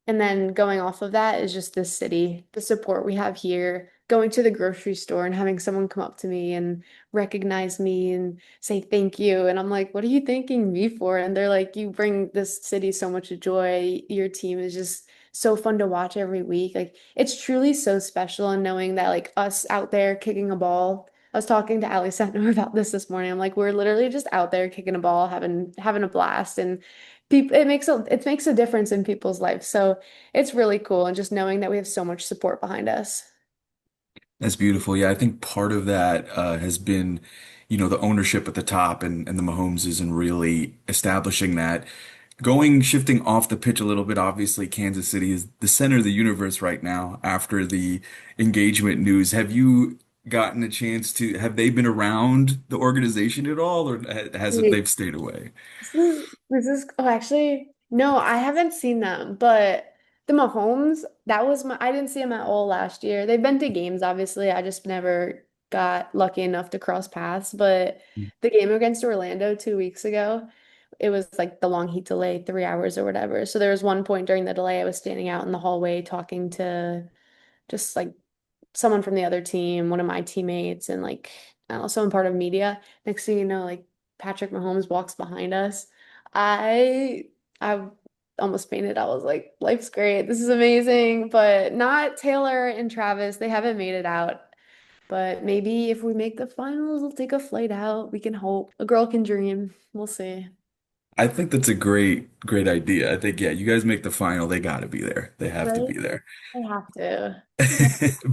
And then going off of that is just the city, the support we have here, going to the grocery store and having someone come up to me and recognize me and say thank you. And I'm like, what are you thanking me for? And they're like, you bring this city so much joy. Your team is just so fun to watch every week. Like it's truly so special. And knowing that like us out there kicking a ball. I was talking to Ali Setner about this morning. I'm like, we're literally just out there kicking a ball, having a blast. And people it makes a difference in people's lives. So it's really cool. And just knowing that we have so much support behind us. That's beautiful. Yeah, I think part of that has been, the ownership at the top and the Mahomeses and really establishing that. Shifting off the pitch a little bit, obviously, Kansas City is the center of the universe right now after the engagement news. Have you gotten a chance to, have they been around the organization at all, or hasn't they've stayed away? This is oh actually no, I haven't seen them, but the Mahomes, that was my I didn't see them at all last year. They've been to games, obviously. I just never got lucky enough to cross paths. But the game against Orlando 2 weeks ago, it was like the long heat delay, 3 hours or whatever. So there was one point during the delay I was standing out in the hallway talking to just like someone from the other team, one of my teammates, and like I don't know, someone part of media. Next thing you know, like Patrick Mahomes walks behind us. I almost fainted. I was like, life's great. This is amazing. But not Taylor and Travis. They haven't made it out. But maybe if we make the finals, we'll take a flight out. We can hope. A girl can dream. We'll see. I think that's a great idea. I think, yeah, you guys make the final, they got to be there. They have to Right? be there. I have to.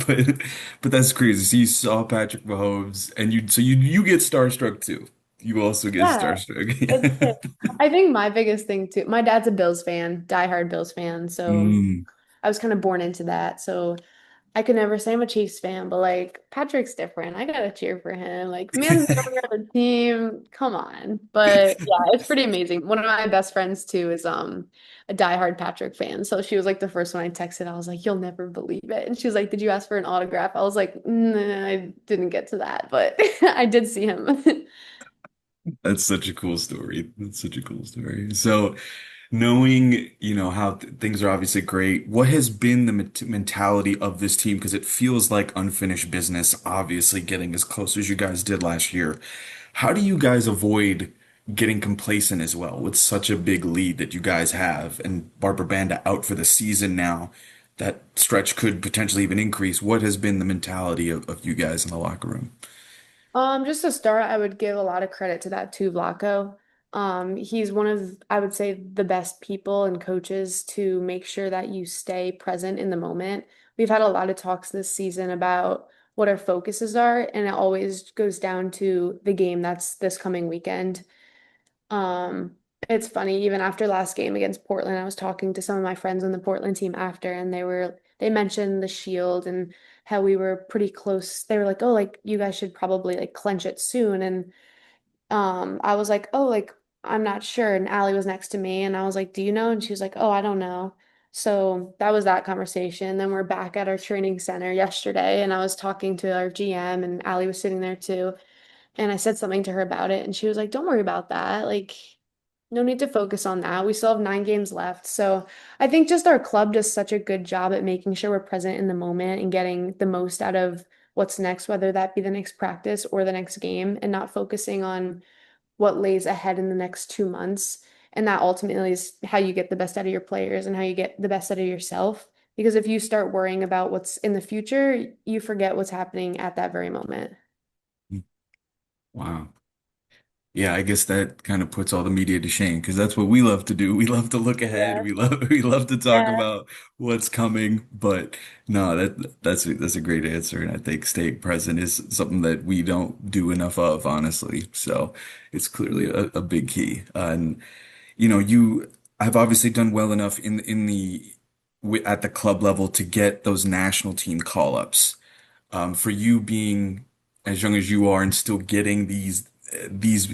But but that's crazy. So you saw Patrick Mahomes, and you get starstruck too. You also get Yeah. starstruck. I think my biggest thing too, my dad's a Bills fan, diehard Bills fan. So Mm. I was kind of born into that. So I could never say I'm a Chiefs fan, but like Patrick's different. I gotta cheer for him. Like, man's the owner of the team. Come on. But yeah, it's pretty amazing. One of my best friends too is a diehard Patrick fan. So she was like the first one I texted. I was like, you'll never believe it. And she was like, did you ask for an autograph? I was like, nah, I didn't get to that, but I did see him. That's such a cool story. That's such a cool story. So, knowing, how things are obviously great, what has been the mentality of this team? Because it feels like unfinished business, obviously getting as close as you guys did last year. How do you guys avoid getting complacent as well with such a big lead that you guys have and Barbara Banda out for the season now? That stretch could potentially even increase. What has been the mentality of you guys in the locker room? Just to start, I would give a lot of credit to that too, Vlaco. He's one of, I would say, the best people and coaches to make sure that you stay present in the moment. We've had a lot of talks this season about what our focuses are, and it always goes down to the game that's this coming weekend. Um, it's funny, even after last game against Portland, I was talking to some of my friends on the Portland team after, and they mentioned the shield and how we were pretty close. They were like, "Oh, like you guys should probably like clench it soon." And I was like, "Oh, like I'm not sure." And Allie was next to me, and I was like, "Do you know?" And she was like, "Oh, I don't know." So that was that conversation. Then we're back at our training center yesterday, and I was talking to our GM, and Allie was sitting there too. And I said something to her about it, and she was like, "Don't worry about that. Like, no need to focus on that. We still have 9 games left." So I think just our club does such a good job at making sure we're present in the moment and getting the most out of what's next, whether that be the next practice or the next game, and not focusing on what lays ahead in the next 2 months. And that ultimately is how you get the best out of your players and how you get the best out of yourself. Because if you start worrying about what's in the future, you forget what's happening at that very moment. Wow. Yeah, I guess that kind of puts all the media to shame because that's what we love to do. We love to look ahead. Yeah. We love to talk Yeah. about what's coming. But no, that's a great answer, and I think staying present is something that we don't do enough of, honestly. So it's clearly a big key. And you have obviously done well enough at the club level to get those national team call-ups. For you being as young as you are and still getting these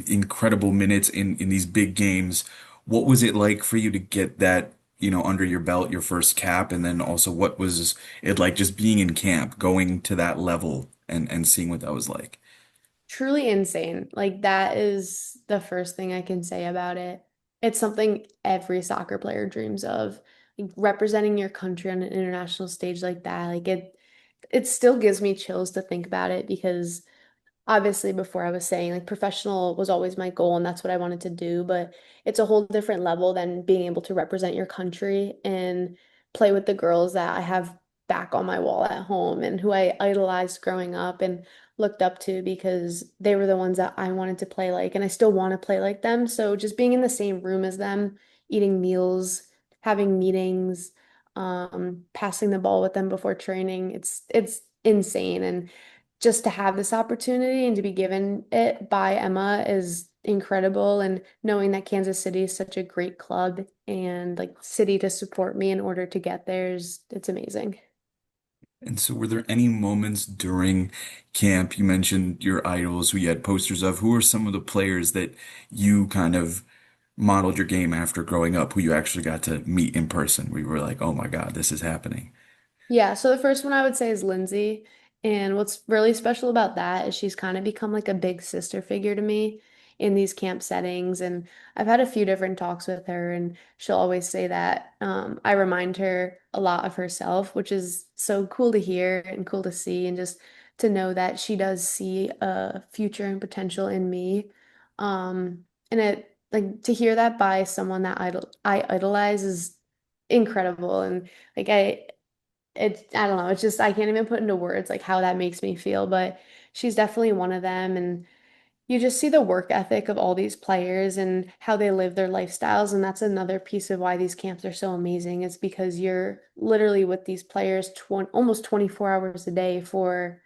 incredible minutes in these big games, what was it like for you to get that, under your belt, your first cap, and then also what was it like just being in camp, going to that level and seeing what that was like? Truly insane. Like that is the first thing I can say about it. It's something every soccer player dreams of. Like representing your country on an international stage like that. Like it still gives me chills to think about it because obviously before I was saying like professional was always my goal and that's what I wanted to do, but it's a whole different level than being able to represent your country and play with the girls that I have back on my wall at home and who I idolized growing up and looked up to because they were the ones that I wanted to play like and I still want to play like them. So just being in the same room as them, eating meals, having meetings, passing the ball with them before training, it's insane. And just to have this opportunity and to be given it by Emma is incredible. And knowing that Kansas City is such a great club and like city to support me in order to get there is it's amazing. And so, were there any moments during camp? You mentioned your idols who you had posters of. Who are some of the players that you kind of modeled your game after growing up, who you actually got to meet in person, where you were like, oh my God, this is happening? Yeah, so the first one I would say is Lindsay. And what's really special about that is she's kind of become like a big sister figure to me in these camp settings. And I've had a few different talks with her, and she'll always say that I remind her a lot of herself, which is so cool to hear and cool to see, and just to know that she does see a future and potential in me. And it like to hear that by someone that I idolize is incredible. And like I don't know, it's just I can't even put into words like how that makes me feel, but she's definitely one of them. And you just see the work ethic of all these players and how they live their lifestyles. And that's another piece of why these camps are so amazing. It's because you're literally with these players 20, almost 24 hours a day for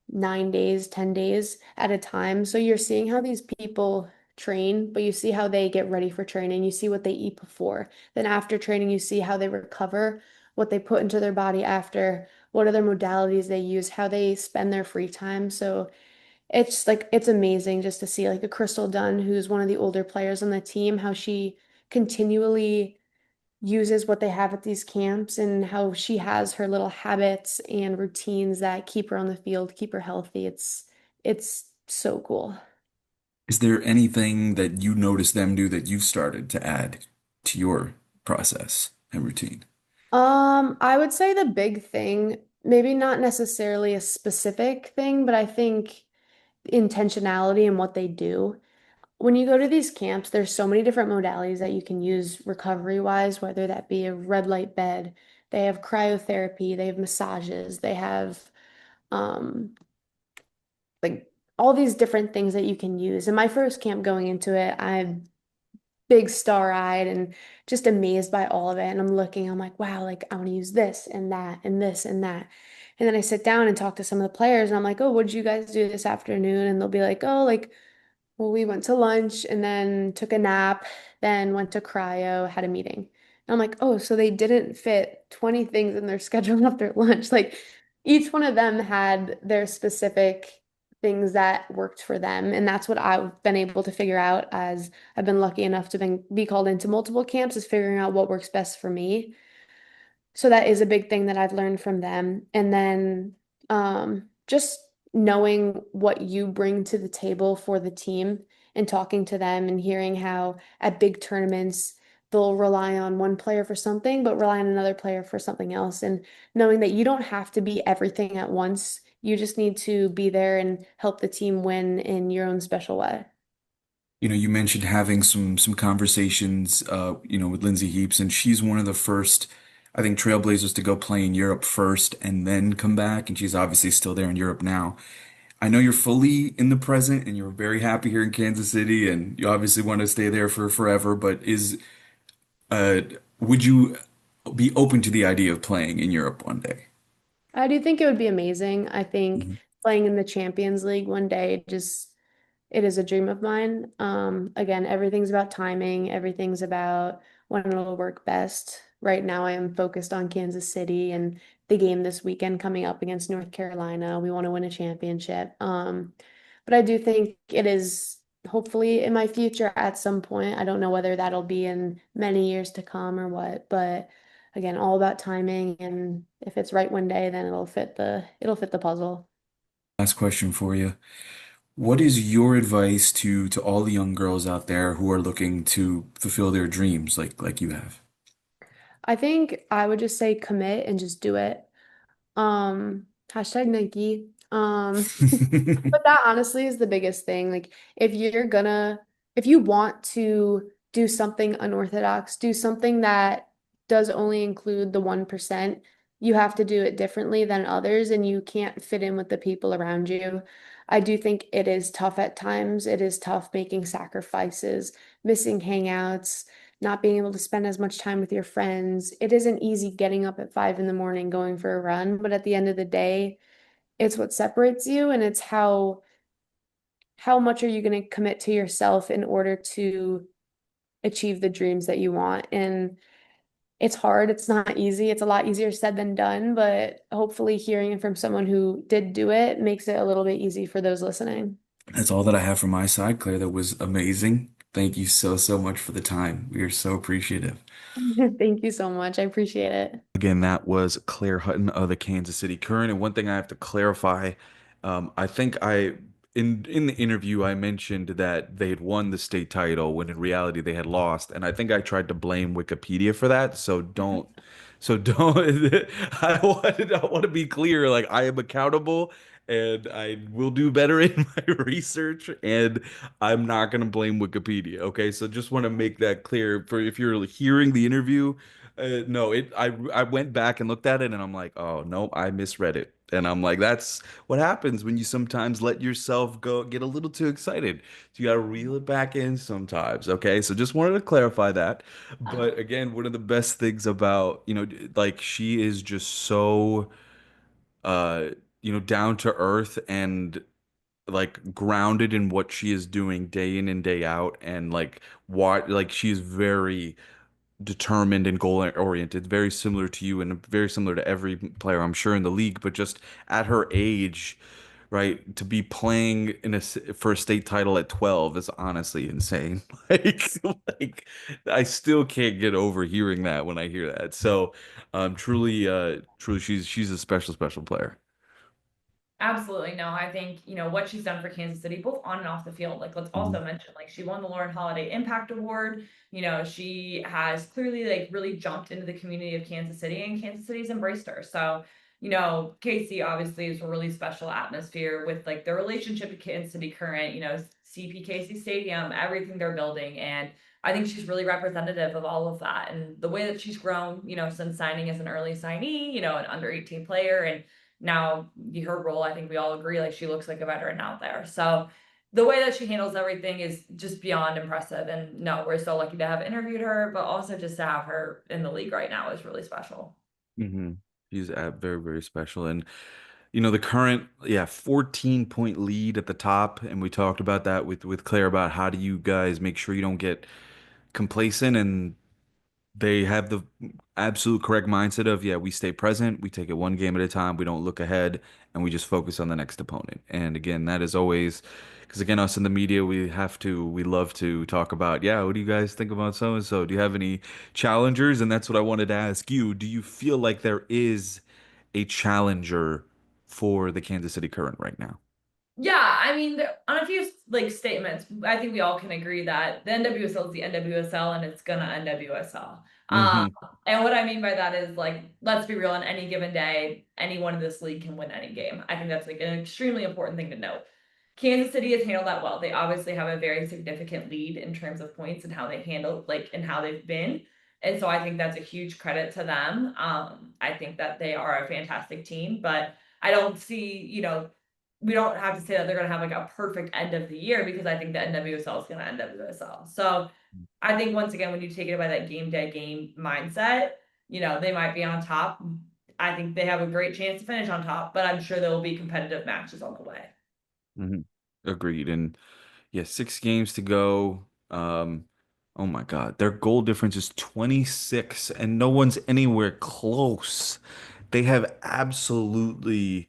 9 days, 10 days at a time. So you're seeing how these people train, but you see how they get ready for training. You see what they eat before. Then after training, you see how they recover, what they put into their body after, what other modalities they use, how they spend their free time. So it's like it's amazing just to see like a Crystal Dunn, who's one of the older players on the team, how she continually uses what they have at these camps and how she has her little habits and routines that keep her on the field, keep her healthy. It's so cool. Is there anything that you noticed them do that you've started to add to your process and routine? I would say the big thing, maybe not necessarily a specific thing, but I think intentionality in what they do. When you go to these camps, there's so many different modalities that you can use recovery wise, whether that be a red light bed, they have cryotherapy, they have massages, they have um like all these different things that you can use. In my first camp going into it, I'm big star-eyed and just amazed by all of it. And I'm looking, I'm like, wow, like I want to use this and that and this and that. And then I sit down and talk to some of the players and I'm like, oh, what did you guys do this afternoon? And they'll be like, oh, like well, we went to lunch and then took a nap, then went to cryo, had a meeting. And I'm like, oh, so they didn't fit 20 things in their schedule after lunch. Like each one of them had their specific things that worked for them. And that's what I've been able to figure out as I've been lucky enough to be called into multiple camps, is figuring out what works best for me. So that is a big thing that I've learned from them. And then just knowing what you bring to the table for the team and talking to them and hearing how at big tournaments they'll rely on one player for something, but rely on another player for something else. And knowing that you don't have to be everything at once. You just need to be there and help the team win in your own special way. You know, you mentioned having some conversations, with Lindsay Heaps, and she's one of the first, I think, trailblazers to go play in Europe first and then come back, and she's obviously still there in Europe now. I know you're fully in the present and you're very happy here in Kansas City, and you obviously want to stay there for forever, but uh, would you be open to the idea of playing in Europe one day? I do think it would be amazing. I think Mhm. playing in the Champions League one day just it is a dream of mine. Again, everything's about timing, everything's about when it'll work best. Right now, I am focused on Kansas City and the game this weekend coming up against North Carolina. We want to win a championship. But I do think it is hopefully in my future at some point. I don't know whether that'll be in many years to come or what, but again, all about timing, and if it's right one day, then it'll fit the puzzle. Last question for you. What is your advice to all the young girls out there who are looking to fulfill their dreams like you have? I think I would just say commit and just do it. Hashtag Nike. But that honestly is the biggest thing. Like if you want to do something unorthodox, do something that does only include the 1%, you have to do it differently than others and you can't fit in with the people around you. I do think it is tough at times. It is tough making sacrifices, missing hangouts, not being able to spend as much time with your friends. It isn't easy getting up at 5 in the morning, going for a run, but at the end of the day, it's what separates you, and it's how much are you going to commit to yourself in order to achieve the dreams that you want. And it's hard. It's not easy. It's a lot easier said than done, but hopefully hearing it from someone who did do it makes it a little bit easy for those listening. That's all that I have from my side, Claire. That was amazing. Thank you so, so much for the time. We are so appreciative. Thank you so much. I appreciate it. Again, that was Claire Hutton of the Kansas City Current. And one thing I have to clarify, I think in the interview I mentioned that they had won the state title when in reality they had lost, and I think I tried to blame Wikipedia for that. So don't. I want to be clear. Like I am accountable, and I will do better in my research, and I'm not going to blame Wikipedia. Okay, so just want to make that clear for if you're hearing the interview. No, I went back and looked at it and I'm like, oh no, I misread it. And I'm like, that's what happens when you sometimes let yourself go get a little too excited. So you gotta reel it back in sometimes. Okay. So just wanted to clarify that. But again, one of the best things about, like she is just so uh, down to earth and like grounded in what she is doing day in and day out and like what like she's very determined and goal oriented, very similar to you and very similar to every player I'm sure in the league. But just at her age, right, to be playing for a state title at 12 is honestly insane. Like, like I still can't get over hearing that when I hear that. So, truly, she's a special, special player. Absolutely. No, I think, what she's done for Kansas City, both on and off the field. Like, let's also mention, like, she won the Lauren Holiday Impact Award. She has clearly, like, really jumped into the community of Kansas City, and Kansas City's embraced her. So, KC obviously is a really special atmosphere with, like, their relationship to Kansas City Current, CPKC Stadium, everything they're building. And I think she's really representative of all of that. And the way that she's grown, since signing as an early signee, an under 18 player, and now her role, I think we all agree, like she looks like a veteran out there. So the way that she handles everything is just beyond impressive. And no, we're so lucky to have interviewed her, but also just to have her in the league right now is really special. Hmm. She's very, very special. And, the current, yeah, 14-point lead at the top. And we talked about that with Claire about how do you guys make sure you don't get complacent and they have the absolute correct mindset of, yeah, we stay present, we take it one game at a time, we don't look ahead, and we just focus on the next opponent. And again, that is always because again, us in the media, we love to talk about, yeah, what do you guys think about so and so? Do you have any challengers? And that's what I wanted to ask you. Do you feel like there is a challenger for the Kansas City Current right now? Yeah, I mean, on a few like statements, I think we all can agree that the NWSL is the NWSL and it's gonna NWSL. Hmm. And what I mean by that is like, let's be real, on any given day, anyone in this league can win any game. I think that's like an extremely important thing to note. Kansas City has handled that well. They obviously have a very significant lead in terms of points and how they handle like and how they've been. And so I think that's a huge credit to them. I think that they are a fantastic team, but I don't see, we don't have to say that they're going to have like a perfect end of the year because I think the NWSL is going to NWSL. So I think once again, when you take it by that game day game mindset, they might be on top. I think they have a great chance to finish on top, but I'm sure there will be competitive matches on the way. Hmm. Agreed. And yeah, 6 games to go. Oh my God, their goal difference is 26, and no one's anywhere close. They have absolutely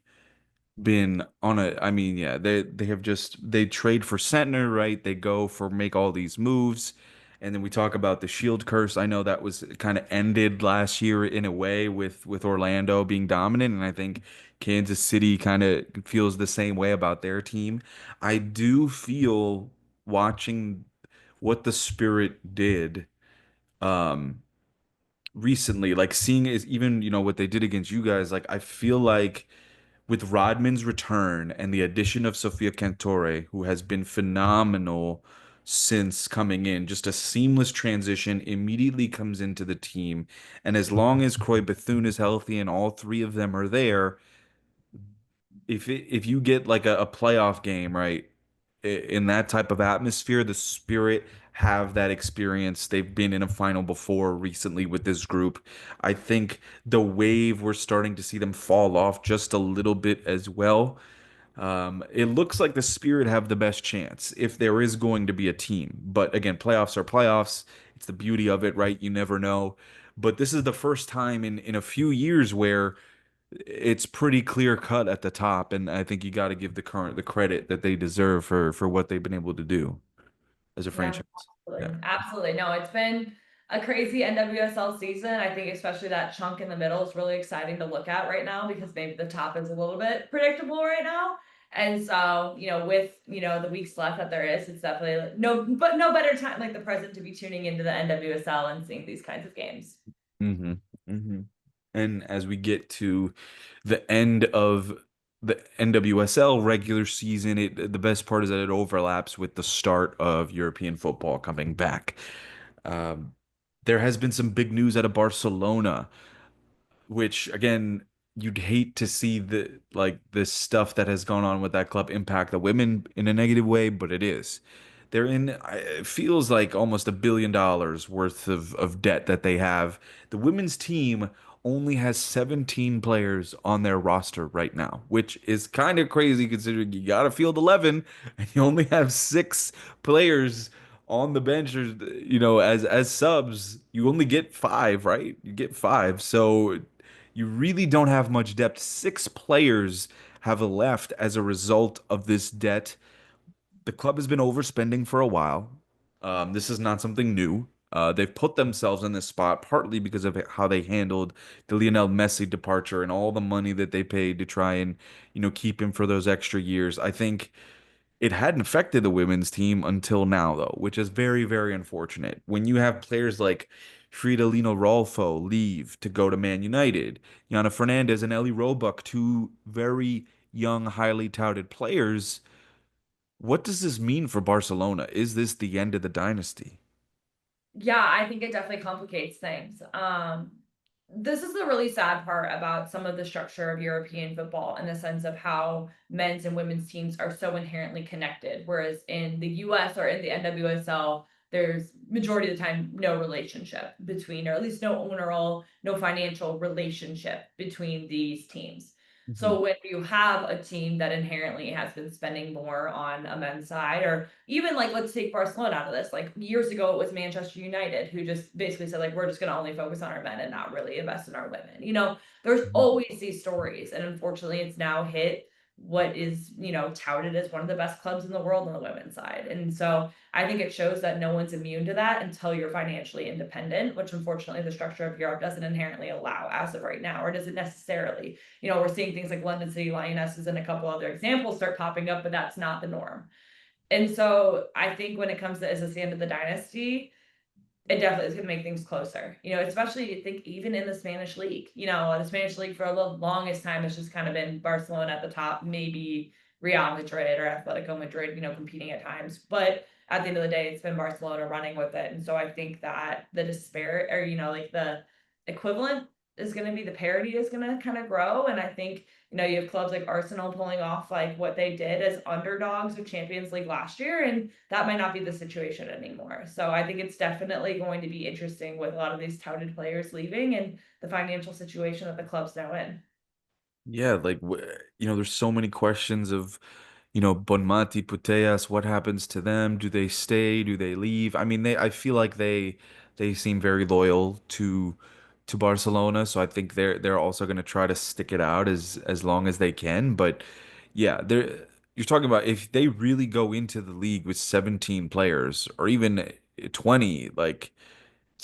been on a, I mean, yeah, they have just they trade for Sentner, right? They go for make all these moves. And then we talk about the Shield curse. I know that was kind of ended last year in a way with Orlando being dominant, and I think Kansas City kind of feels the same way about their team. I do feel watching what the Spirit did um recently, like seeing is even, what they did against you guys, like I feel like with Rodman's return and the addition of Sofia Cantore, who has been phenomenal since coming in, just a seamless transition, immediately comes into the team. And as long as Croy Bethune is healthy and all three of them are there, if you get like a playoff game, right, in that type of atmosphere, the Spirit have that experience. They've been in a final before recently with this group. I think the wave we're starting to see them fall off just a little bit as well. It looks like the Spirit have the best chance if there is going to be a team. But again, playoffs are playoffs. It's the beauty of it, right? You never know. But this is the first time in a few years where it's pretty clear cut at the top, and I think you got to give the credit that they deserve for what they've been able to do as a Yeah, franchise. Yeah. absolutely. Absolutely. No, it's been a crazy NWSL season. I think especially that chunk in the middle is really exciting to look at right now because maybe the top is a little bit predictable right now. And so, with, the weeks left that there is, it's definitely no better time like the present to be tuning into the NWSL and seeing these kinds of games. hmm hmm And as we get to the end of the NWSL regular season, the best part is that it overlaps with the start of European football coming back. Um, there has been some big news out of Barcelona, which again, you'd hate to see this stuff that has gone on with that club impact the women in a negative way, but it is. It feels like almost $1 billion worth of debt that they have. The women's team only has 17 players on their roster right now, which is kind of crazy considering you got to field 11 and you only have six players on the bench, or as subs. You only get five, right? You get five, so you really don't have much depth. Six players have left as a result of this debt. The club has been overspending for a while. This is not something new. They've put themselves in this spot partly because of how they handled the Lionel Messi departure and all the money that they paid to try and, keep him for those extra years. I think it hadn't affected the women's team until now, though, which is very, very unfortunate. When you have players like Fridolino Rolfo leave to go to Man United, Yana Fernandez and Ellie Roebuck, two very young, highly touted players, what does this mean for Barcelona? Is this the end of the dynasty? Yeah, I think it definitely complicates things. This is the really sad part about some of the structure of European football in the sense of how men's and women's teams are so inherently connected. Whereas in the US or in the NWSL, there's majority of the time no relationship between, or at least no owneral, no financial relationship between these teams. Mhm. So when you have a team that inherently has been spending more on a men's side, or even like let's take Barcelona out of this. Like years ago, it was Manchester United who just basically said like we're just going to only focus on our men and not really invest in our women. There's Mhm. always these stories, and unfortunately, it's now hit what is touted as one of the best clubs in the world on the women's side. And so I think it shows that no one's immune to that until you're financially independent, which unfortunately the structure of Europe doesn't inherently allow as of right now, or does it necessarily. We're seeing things like London City Lionesses and a couple other examples start popping up, but that's not the norm. And so I think when it comes to is this the end of the dynasty, it definitely is going to make things closer. Especially I think even in the Spanish league, the Spanish league for the longest time has just kind of been Barcelona at the top, maybe Real Madrid or Atletico Madrid, competing at times. But at the end of the day, it's been Barcelona running with it. And so I think that the despair or, like the equivalent is going to be the parity is going to kind of grow. And I think, you have clubs like Arsenal pulling off like what they did as underdogs with Champions League last year, and that might not be the situation anymore. So I think it's definitely going to be interesting with a lot of these touted players leaving and the financial situation that the club's now in. Yeah, there's so many questions of, Bonmati, Putellas, what happens to them? Do they stay? Do they leave? I mean, I feel like they seem very loyal to Barcelona, so I think they're also going to try to stick it out as long as they can. But yeah, you're talking about if they really go into the league with 17 players or even 20, like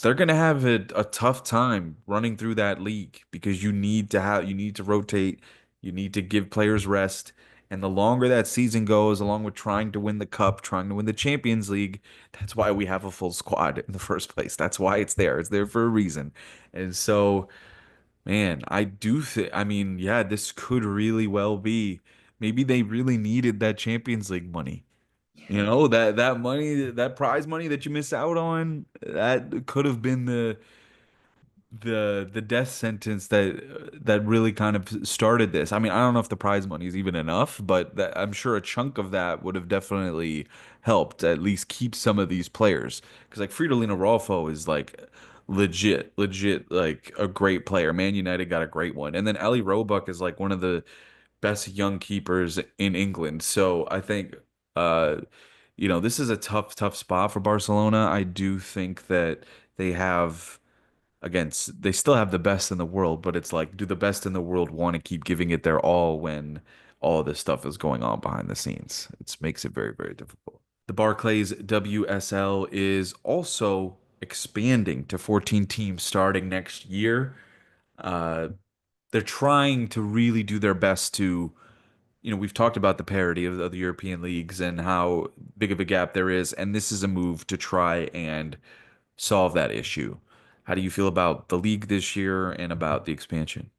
they're going to have a tough time running through that league because you need to rotate, you need to give players rest, and the longer that season goes, along with trying to win the cup, trying to win the Champions League, that's why we have a full squad in the first place. That's why it's there. It's there for a reason. And so, man, I do think, I mean, yeah, this could really well be. Maybe they really needed that Champions League money. That money, that prize money that you miss out on, that could have been the death sentence that really kind of started this. I mean, I don't know if the prize money is even enough, but I'm sure a chunk of that would have definitely helped at least keep some of these players. Because like Fridolina Rolfo is like legit, like a great player. Man United got a great one, and then Ali Roebuck is like one of the best young keepers in England. So I think uh this is a tough spot for Barcelona. I do think that they have they still have the best in the world, but it's like, do the best in the world want to keep giving it their all when all this stuff is going on behind the scenes? It makes it very, very difficult. The Barclays WSL is also expanding to 14 teams starting next year. Uh, they're trying to really do their best to, we've talked about the parity of the European leagues and how big of a gap there is, and this is a move to try and solve that issue. How do you feel about the league this year and about the expansion?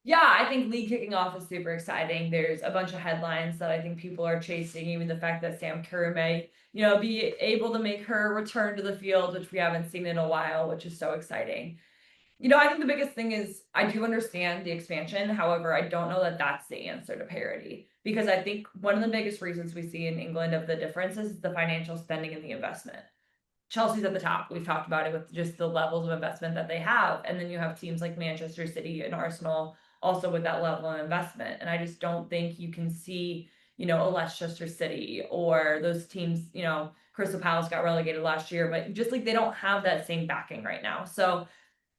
Yeah, I think league kicking off is super exciting. There's a bunch of headlines that I think people are chasing, even the fact that Sam Kerr may, be able to make her return to the field, which we haven't seen in a while, which is so exciting. I think the biggest thing is I do understand the expansion. However, I don't know that that's the answer to parity because I think one of the biggest reasons we see in England of the difference is the financial spending and the investment. Chelsea's at the top. We've talked about it with just the levels of investment that they have. And then you have teams like Manchester City and Arsenal also with that level of investment. And I just don't think you can see, a Leicester City or those teams, Crystal Palace got relegated last year, but just like they don't have that same backing right now. So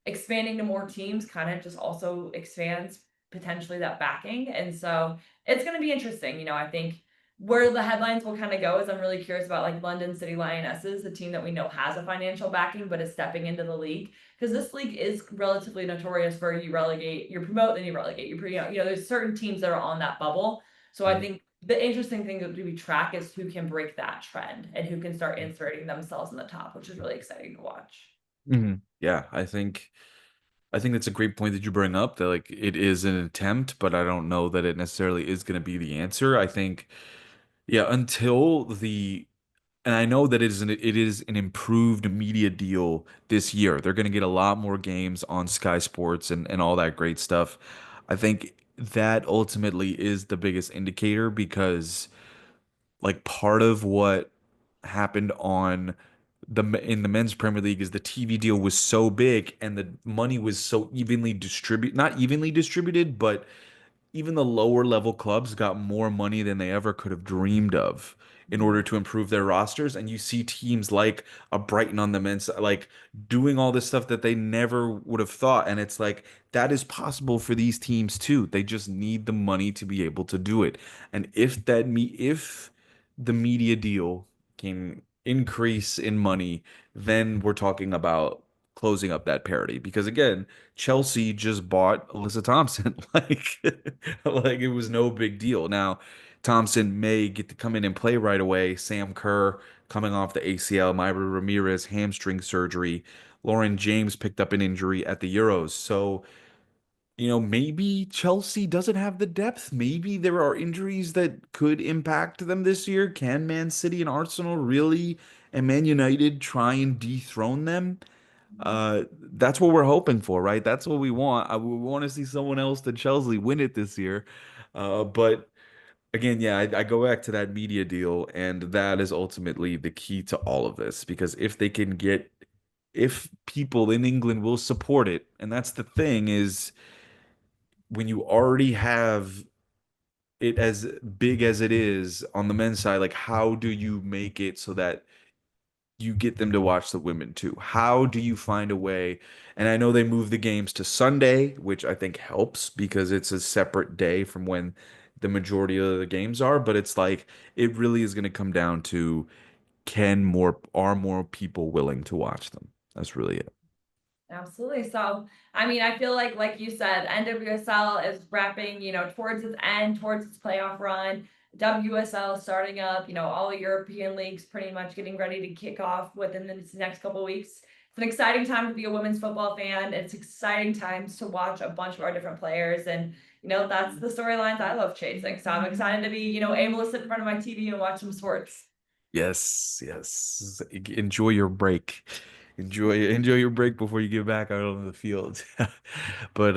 expanding to more teams kind of just also expands potentially that backing. And so it's going to be interesting. I think where the headlines will kind of go is I'm really curious about like London City Lionesses, the team that we know has a financial backing but is stepping into the league because this league is relatively notorious for you relegate, you promote, then you relegate, there's certain teams that are on that bubble. So I think the interesting thing that we track is who can break that trend and who can start inserting themselves in the top, which is really exciting to watch. Yeah, I think that's a great point that you bring up, that like it is an attempt, but I don't know that it necessarily is going to be the answer. I think, yeah, and I know that it is an improved media deal this year. They're going to get a lot more games on Sky Sports and all that great stuff. I think that ultimately is the biggest indicator because like part of what happened in the men's Premier League is the TV deal was so big and the money was so evenly distributed, not evenly distributed, but even the lower level clubs got more money than they ever could have dreamed of in order to improve their rosters. And you see teams like a Brighton on the men's like doing all this stuff that they never would have thought. And it's like that is possible for these teams too. They just need the money to be able to do it. And if the media deal can increase in money, then we're talking about closing up that parity. Because again, Chelsea just bought Alyssa Thompson like it was no big deal. Now, Thompson may get to come in and play right away. Sam Kerr coming off the ACL, Myra Ramirez hamstring surgery, Lauren James picked up an injury at the Euros. So, maybe Chelsea doesn't have the depth. Maybe there are injuries that could impact them this year. Can Man City and Arsenal really, and Man United try and dethrone them? That's what we're hoping for, right? That's what we want. We want to see someone else than Chelsea win it this year. But again, yeah, I go back to that media deal, and that is ultimately the key to all of this because if people in England will support it, and that's the thing is when you already have it as big as it is on the men's side, like how do you make it so that you get them to watch the women too? How do you find a way? And I know they move the games to Sunday, which I think helps because it's a separate day from when the majority of the games are, but it's like it really is going to come down to are more people willing to watch them? That's really it. Absolutely. So, I mean, I feel like you said, NWSL is wrapping, towards its end, towards its playoff run. WSL starting up, all the European leagues pretty much getting ready to kick off within the next couple of weeks. It's an exciting time to be a women's football fan. It's exciting times to watch a bunch of our different players. And, that's the storylines I love chasing. So I'm excited to be, able to sit in front of my TV and watch some sports. Yes, yes. Enjoy your break. Enjoy your break before you get back out on the field. But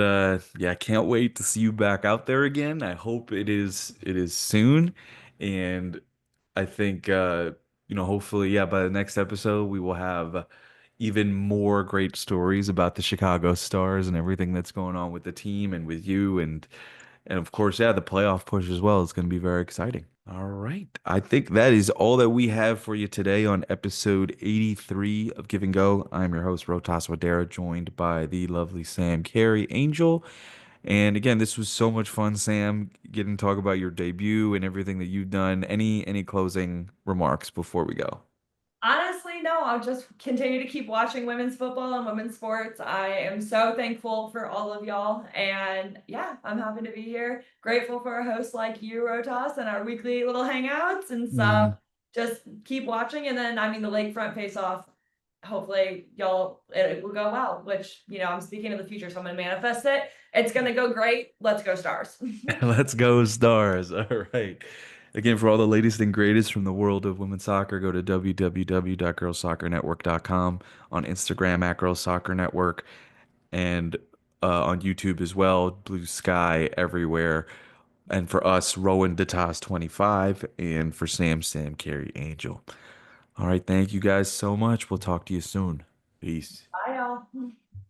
yeah, I can't wait to see you back out there again. I hope it is soon. And I think hopefully, yeah, by the next episode we will have even more great stories about the Chicago Stars and everything that's going on with the team and with you. And And of course, yeah, the playoff push as well is going to be very exciting. All right. I think that is all that we have for you today on episode 83 of Give and Go. I'm your host, Rohtas Wadera, joined by the lovely Sam Cary Angel. And again, this was so much fun, Sam, getting to talk about your debut and everything that you've done. Any closing remarks before we go? Honestly, no, I'll just continue to keep watching women's football and women's sports. I am so thankful for all of y'all. And yeah, I'm happy to be here. Grateful for a host like you, Rotas, and our weekly little hangouts. And so just keep watching. And then, I mean, the lakefront face off, hopefully y'all, it will go well, which, I'm speaking of the future. So I'm going to manifest it. It's going to go great. Let's go Stars. Let's go Stars. All right. Again, for all the latest and greatest from the world of women's soccer, go to www.girlsoccernetwork.com, on Instagram at Girls Soccer Network, and on YouTube as well, Blue Sky everywhere. And for us, Rowan Datas 25, and for Sam Cary Angel. All right, thank you guys so much. We'll talk to you soon. Peace. Bye, y'all.